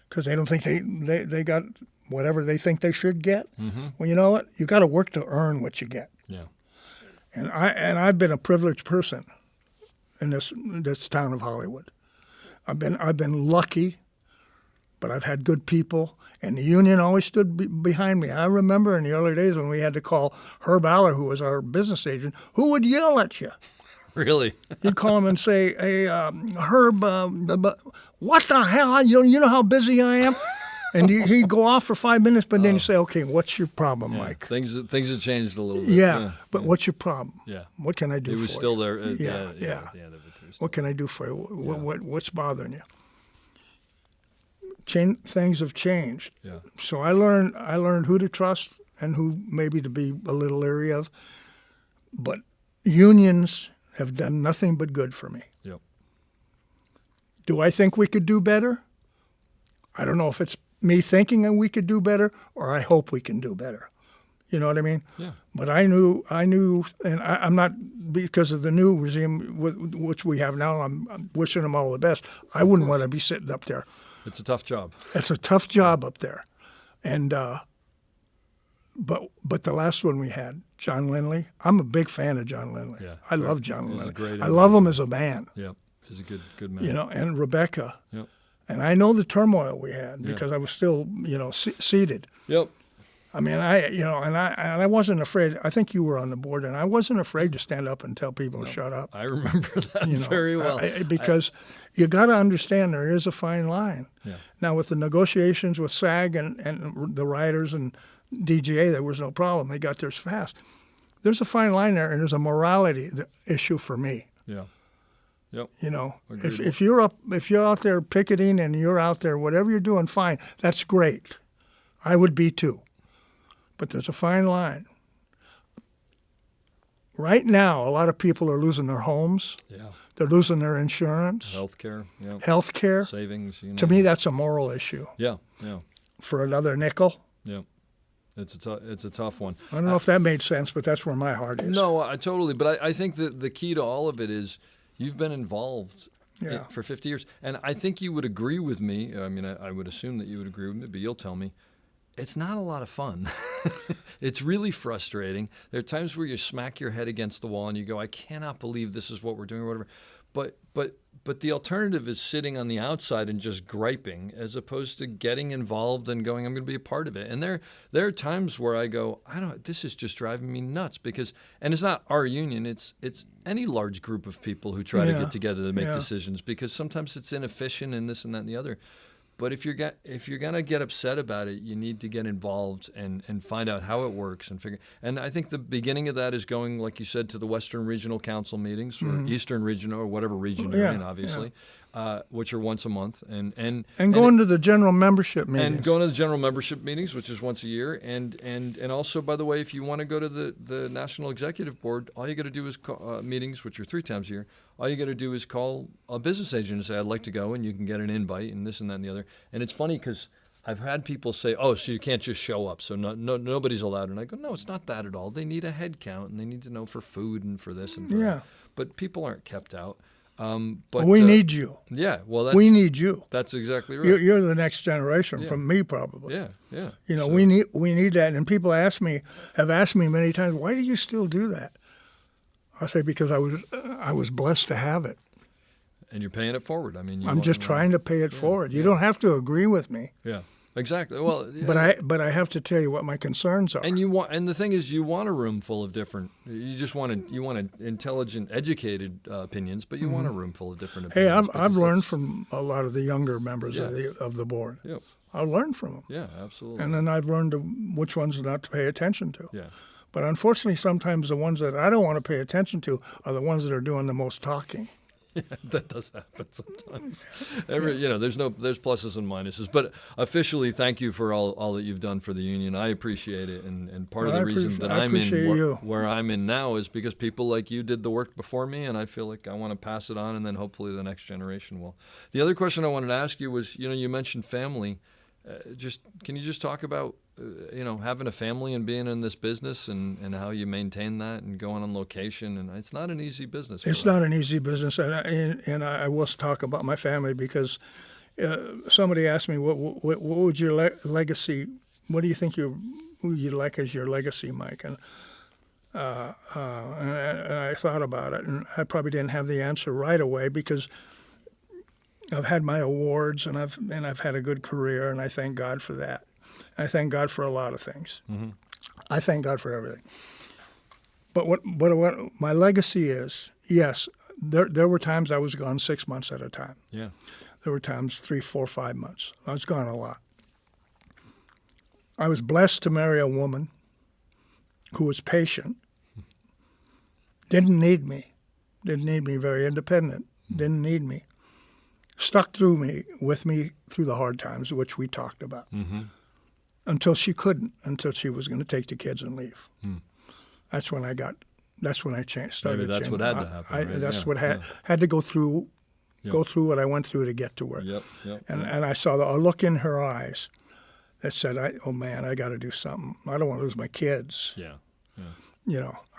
because they don't think they got whatever they think they should get. Mm-hmm. Well, you know what? You got to work to earn what you get. Yeah. And I've been a privileged person in this town of Hollywood. I've been lucky, but I've had good people, and the union always stood behind me. I remember in the early days when we had to call Herb Aller, who was our business agent, who would yell at you. Really? You'd call him and say, "Hey, Herb, what the hell? You know how busy I am?" And he'd go off for 5 minutes, but then you say, "Okay, what's your problem, Mike?" Things have changed a little bit. Yeah, but what's your problem? Yeah. What can I do for you? He was still there. Yeah. At the end of it. He was still What can I do for you? What's bothering you? Things have changed. Yeah. So I learned who to trust and who maybe to be a little leery of. But unions have done nothing but good for me. Yep. Do I think we could do better? I don't know if it's me thinking that we could do better or I hope we can do better. You know what I mean? Yeah. But I knew, and I'm not, because of the new regime which we have now, I'm wishing them all the best. I wouldn't want to be sitting up there. It's a tough job. It's a tough job up there. And, but the last one we had, John Lindley, I'm a big fan of John Lindley. Yeah. I love John He's a Lindley. great I love him as a man, Yep. He's a good man. you know, and Rebecca. Yep. And I know the turmoil we had because I was still, seated. Yep. I mean, I wasn't afraid. I think you were on the board, and I wasn't afraid to stand up and tell people to shut up. I remember that very well. Because you got to understand there is a fine line. Yeah. Now, with the negotiations with SAG and the writers and DGA, there was no problem. They got theirs fast. There's a fine line there, and there's a morality issue for me. Yeah. Yep. You know, Agreed. if you're out there picketing and you're out there, whatever you're doing, fine. That's great. I would be too. But there's a fine line. Right now, a lot of people are losing their homes. Yeah. They're losing their insurance, Healthcare. Yeah. health care. Savings. To me, that's a moral issue. Yeah. Yeah. For another nickel. Yeah. It's a tough one. I don't know if that made sense, but that's where my heart is. No, I totally. But I think that the key to all of it is you've been involved for 50 years. And I think you would agree with me. I mean, I would assume that you would agree with me, but you'll tell me. It's not a lot of fun. It's really frustrating. There are times where you smack your head against the wall and you go, I cannot believe this is what we're doing or whatever. But the alternative is sitting on the outside and just griping as opposed to getting involved and going, I'm going to be a part of it. And there are times where I go, this is just driving me nuts because, and it's not our union, it's any large group of people who try to get together to make decisions because sometimes it's inefficient and this and that and the other. But if you're going to get upset about it, you need to get involved and find out how it works and figure. And I think the beginning of that is going, like you said, to the Western Regional Council meetings or Eastern Regional or whatever region you're in, obviously, which are once a month, and going to the general membership meetings. And going to the general membership meetings, which is once a year, and also, by the way, if you want to go to the National Executive Board, all you got to do is call, meetings, which are 3 times a year. All you got to do is call a business agent and say, I'd like to go, and you can get an invite and this and that and the other. And it's funny because I've had people say, oh, so you can't just show up, so nobody's allowed. And I go, no, it's not that at all. They need a head count, and they need to know for food and for this and for that. But people aren't kept out. But we need you. Yeah, well, we need you. That's exactly right. You're the next generation from me, probably. Yeah. You know, we need that. And people have asked me many times, why do you still do that? I say because I was blessed to have it. And you're paying it forward. I mean, I'm just trying to pay it forward. You don't have to agree with me. Yeah, exactly. Well, but I have to tell you what my concerns are. And the thing is, you want a room full of different. You want intelligent, educated opinions, but you want a room full of different opinions. Hey, I've learned from a lot of the younger members of the board. Yep. I've learned from them. Yeah, absolutely. And then I've learned which ones not to pay attention to. Yeah. But unfortunately, sometimes the ones that I don't want to pay attention to are the ones that are doing the most talking. Yeah, that does happen sometimes. There's pluses and minuses. But officially, thank you for all that you've done for the union. I appreciate it. And part of the reason that I'm in where I'm in now is because people like you did the work before me, and I feel like I want to pass it on, and then hopefully the next generation will. The other question I wanted to ask you was, you mentioned family. Can you just talk about having a family and being in this business and how you maintain that and going on location, and it's not an easy business. It's not an easy business, and I will talk about my family because somebody asked me what would your legacy? What do you think who you like as your legacy, Mike? And And I thought about it, and I probably didn't have the answer right away because I've had my awards and I've had a good career, and I thank God for that. I thank God for a lot of things. Mm-hmm. I thank God for everything. But what my legacy is, yes, there were times I was gone 6 months at a time. Yeah. There were times 3, 4, 5 months. I was gone a lot. I was blessed to marry a woman who was patient, didn't need me, very independent, didn't need me, stuck with me through the hard times, which we talked about, until she couldn't, until she was going to take the kids and leave. That's when I changed. Started. Maybe that's changing. what had to happen. Right? That's Yeah, what yeah. had to go through Yep. go through what I went through to get to her. Yep. And I saw a look in her eyes that said, "Oh man, I got to do something. I don't want to lose my kids." Yeah.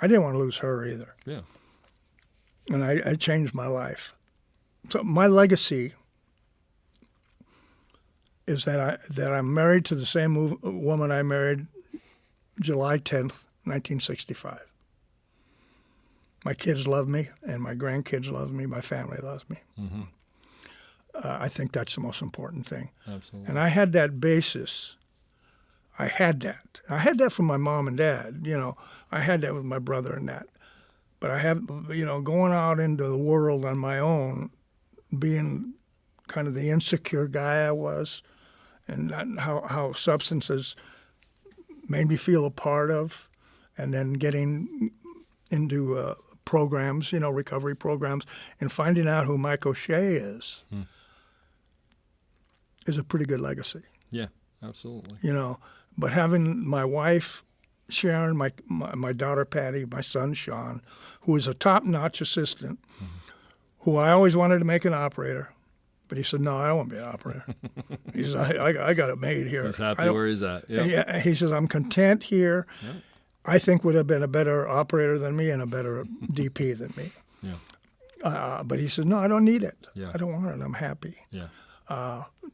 I didn't want to lose her either. Yeah. And I changed my life. So my legacy is that I'm married to the same woman I married July 10th, 1965. My kids love me, and my grandkids love me. My family loves me. Mm-hmm. I think that's the most important thing. Absolutely. And I had that basis. I had that from my mom and dad. I had that with my brother and that. But I have, going out into the world on my own, being kind of the insecure guy I was, and how substances made me feel a part of, and then getting into programs, recovery programs, and finding out who Mike O'Shea is a pretty good legacy. Yeah, absolutely. But having my wife, Sharon, my daughter, Patty, my son, Sean, who is a top-notch assistant, who I always wanted to make an operator, but he said, "No, I don't want to be an operator." He says, I got it made here. He's happy where he's at. Yep. Yeah. He says, "I'm content here." Yep. I think would have been a better operator than me and a better DP than me. Yeah. But he said, "No, I don't need it. Yeah. I don't want it. I'm happy." Yeah.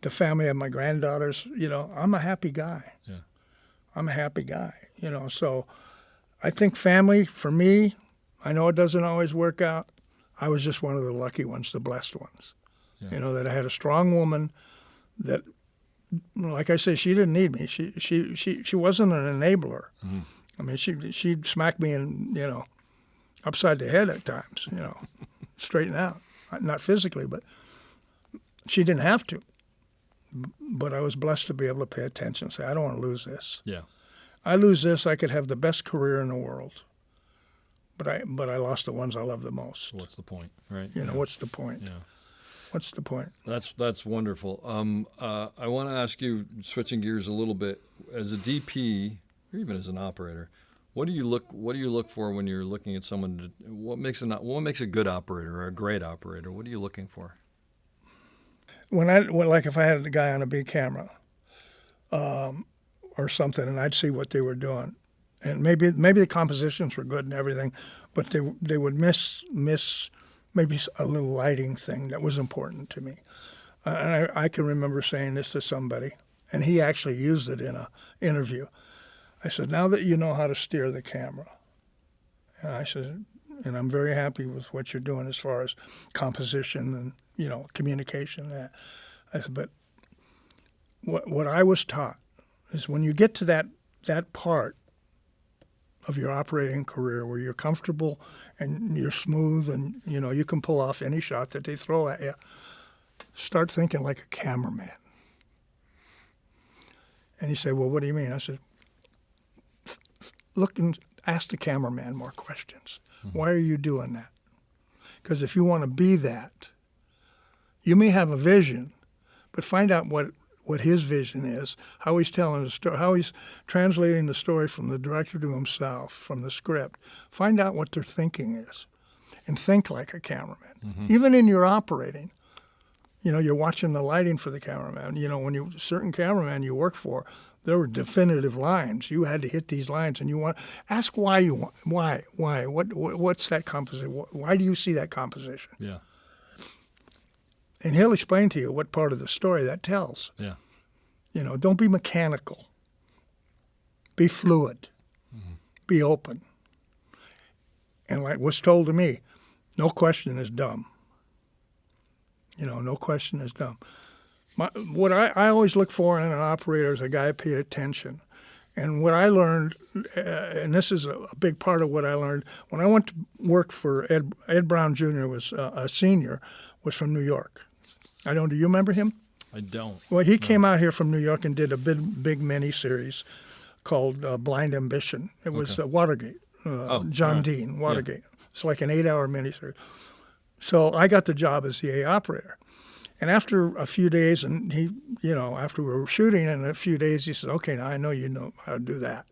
The family of my granddaughters, I'm a happy guy. Yeah. I'm a happy guy, So I think family, for me, I know it doesn't always work out. I was just one of the lucky ones, the blessed ones. Yeah. That I had a strong woman that, like I say, she didn't need me. She wasn't an enabler. Mm-hmm. I mean, she'd smack me upside the head at times, straighten out. Not physically, but she didn't have to. But I was blessed to be able to pay attention and say, I don't want to lose this. Yeah. I lose this, I could have the best career in the world. But I lost the ones I love the most. What's the point, right? What's the point? Yeah. What's the point? That's wonderful. I want to ask you, switching gears a little bit, as a DP or even as an operator, what do you look for when you're looking at someone? What makes a good operator or a great operator? What are you looking for? Like if I had a guy on a big camera, or something, and I'd see what they were doing, and maybe the compositions were good and everything, but they would miss maybe a little lighting thing that was important to me. And I can remember saying this to somebody, and he actually used it in an interview. I said, "Now that you know how to steer the camera," and I said, "and I'm very happy with what you're doing as far as composition and communication." I said, "But what I was taught is when you get to that part of your operating career where you're comfortable and you're smooth and you can pull off any shot that they throw at you, start thinking like a cameraman." And he said, "Well, what do you mean?" I said, "Look and ask the cameraman more questions. Mm-hmm. Why are you doing that? Because if you want to be that, you may have a vision, but find out what his vision is, how he's telling the story, how he's translating the story from the director to himself, from the script. Find out what their thinking is, and think like a cameraman. Mm-hmm. Even in your operating, you're watching the lighting for the cameraman. When certain cameraman you work for, there were definitive lines. You had to hit these lines, and ask why you want, why, what's that composition? Why do you see that composition?" Yeah. And he'll explain to you what part of the story that tells. Yeah. Don't be mechanical. Be fluid. Mm-hmm. Be open. And like was told to me, no question is dumb. No question is dumb. What I always look for in an operator is a guy who paid attention. And what I learned, and this is a big part of what I learned, when I went to work for Ed Brown Jr., was a senior, was from New York. Do you remember him? I don't. Well, he came out here from New York and did a big mini-series called Blind Ambition. It was Watergate, John Dean, Watergate. Yeah. It's like an 8-hour mini-series. So I got the job as the A operator. And after a few days, and he, after we were shooting, in a few days, he said, okay, now I know you know how to do that.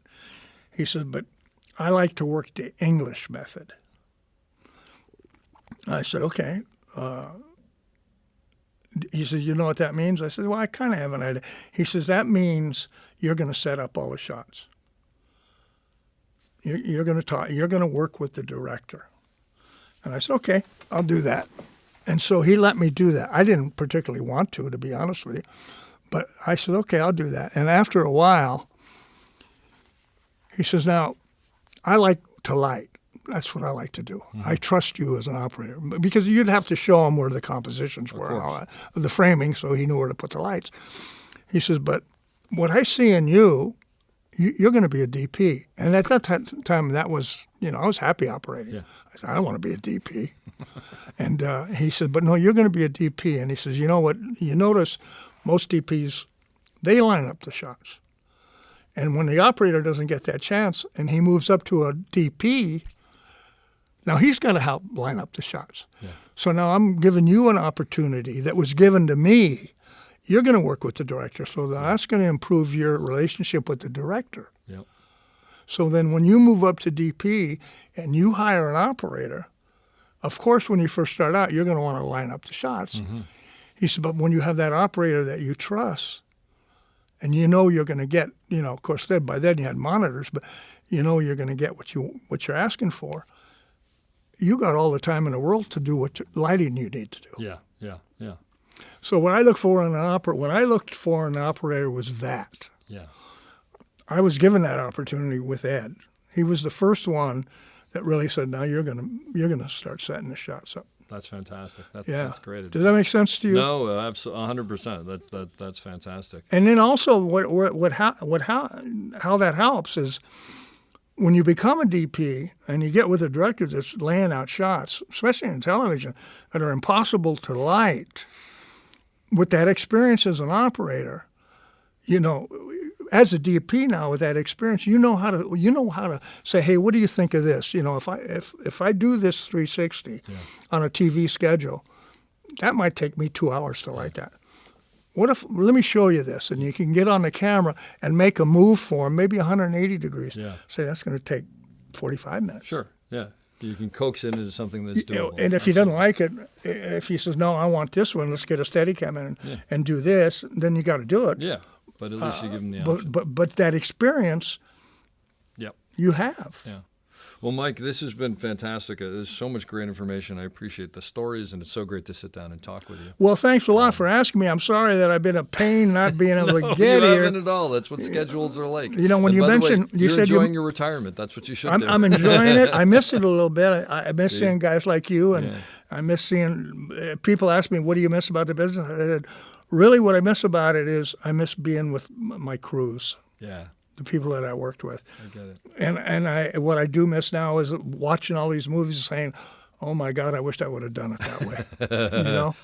He said, but I like to work the English method. I said, okay. He said, you know what that means? I said, well, I kind of have an idea. He says, that means you're going to set up all the shots. You're going to talk. You're going to work with the director. And I said, okay, I'll do that. And so he let me do that. I didn't particularly want to be honest with you. But I said, okay, I'll do that. And after a while, he says, now, I like to light. That's what I like to do. Mm-hmm. I trust you as an operator. Because you'd have to show him where the compositions were, the framing, so he knew where to put the lights. He says, but what I see in you're going to be a DP. And at that time, that was, I was happy operating. Yeah. I said, I don't want to be a DP. And he said, but no, you're going to be a DP. And he says, you know what? You notice most DPs, they line up the shots. And when the operator doesn't get that chance and he moves up to a DP, now he's got to help line up the shots. Yeah. So now I'm giving you an opportunity that was given to me. You're going to work with the director. So that's going to improve your relationship with the director. Yep. So then when you move up to DP and you hire an operator, of course, when you first start out, you're going to want to line up the shots. Mm-hmm. He said, but when you have that operator that you trust and you're going to get, of course, by then you had monitors, but you're going to get what you're asking for, you got all the time in the world to do what lighting you need to do. Yeah. So what I looked for in an operator was that. Yeah. I was given that opportunity with Ed. He was the first one that really said, now you're gonna start setting the shots up. That's fantastic. That's great. Does that make sense to you? No, absolutely, 100%. That's fantastic. And then also how that helps is when you become a DP and you get with a director that's laying out shots, especially in television, that are impossible to light, with that experience as an operator, as a DP now with that experience, you know how to say, hey, what do you think of this? If I do this 360 on a TV schedule, that might take me 2 hours to light that. Let me show you this, and you can get on the camera and make a move for him, maybe 180 degrees. Yeah. Say that's going to take 45 minutes. Sure. Yeah. You can coax it into something that's doable. And if he doesn't like it, if he says, no, I want this one, let's get a Steadicam in and do this, then you got to do it. Yeah, but at least you give him the option. But that experience, you have. Yeah. Well, Mike, this has been fantastic. There's so much great information. I appreciate the stories, and it's so great to sit down and talk with you. Well, thanks a lot for asking me. I'm sorry that I've been a pain not being able to get you here. You haven't at all. That's what schedules are like. When you mentioned, you said you're enjoying your retirement. That's what you should do. I'm enjoying it. I miss it a little bit. I miss seeing guys like you, and I miss seeing people ask me, what do you miss about the business? I said, really what I miss about it is I miss being with my crews. Yeah. The people that I worked with. I get it. And what I do miss now is watching all these movies and saying, oh my God, I wished I would have done it that way.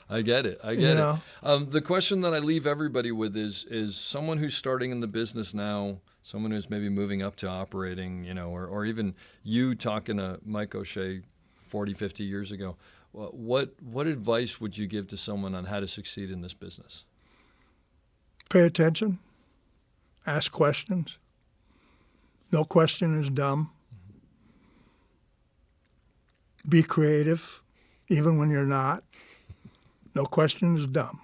I get it. I get it. The question that I leave everybody with is someone who's starting in the business now, someone who's maybe moving up to operating, or even you talking to Mike O'Shea 40, 50 years ago. What advice would you give to someone on how to succeed in this business? Pay attention. Ask questions. No question is dumb. Be creative, even when you're not. No question is dumb.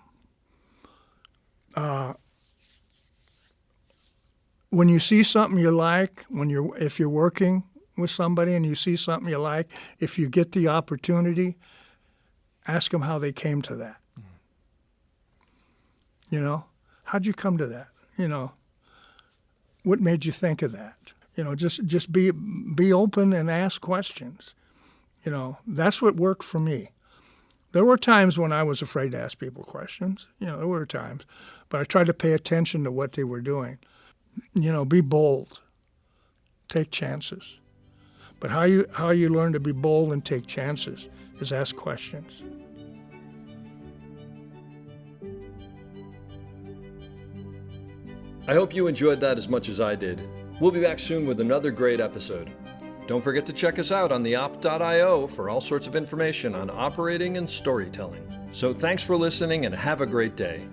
When you see something you like, if you're working with somebody and you see something you like, if you get the opportunity, ask them how they came to that. How'd you come to that? What made you think of that? Just be open and ask questions. That's what worked for me. There were times when I was afraid to ask people questions. There were times. But I tried to pay attention to what they were doing. Be bold. Take chances. But how you learn to be bold and take chances is ask questions. I hope you enjoyed that as much as I did. We'll be back soon with another great episode. Don't forget to check us out on theop.io for all sorts of information on operating and storytelling. So thanks for listening and have a great day.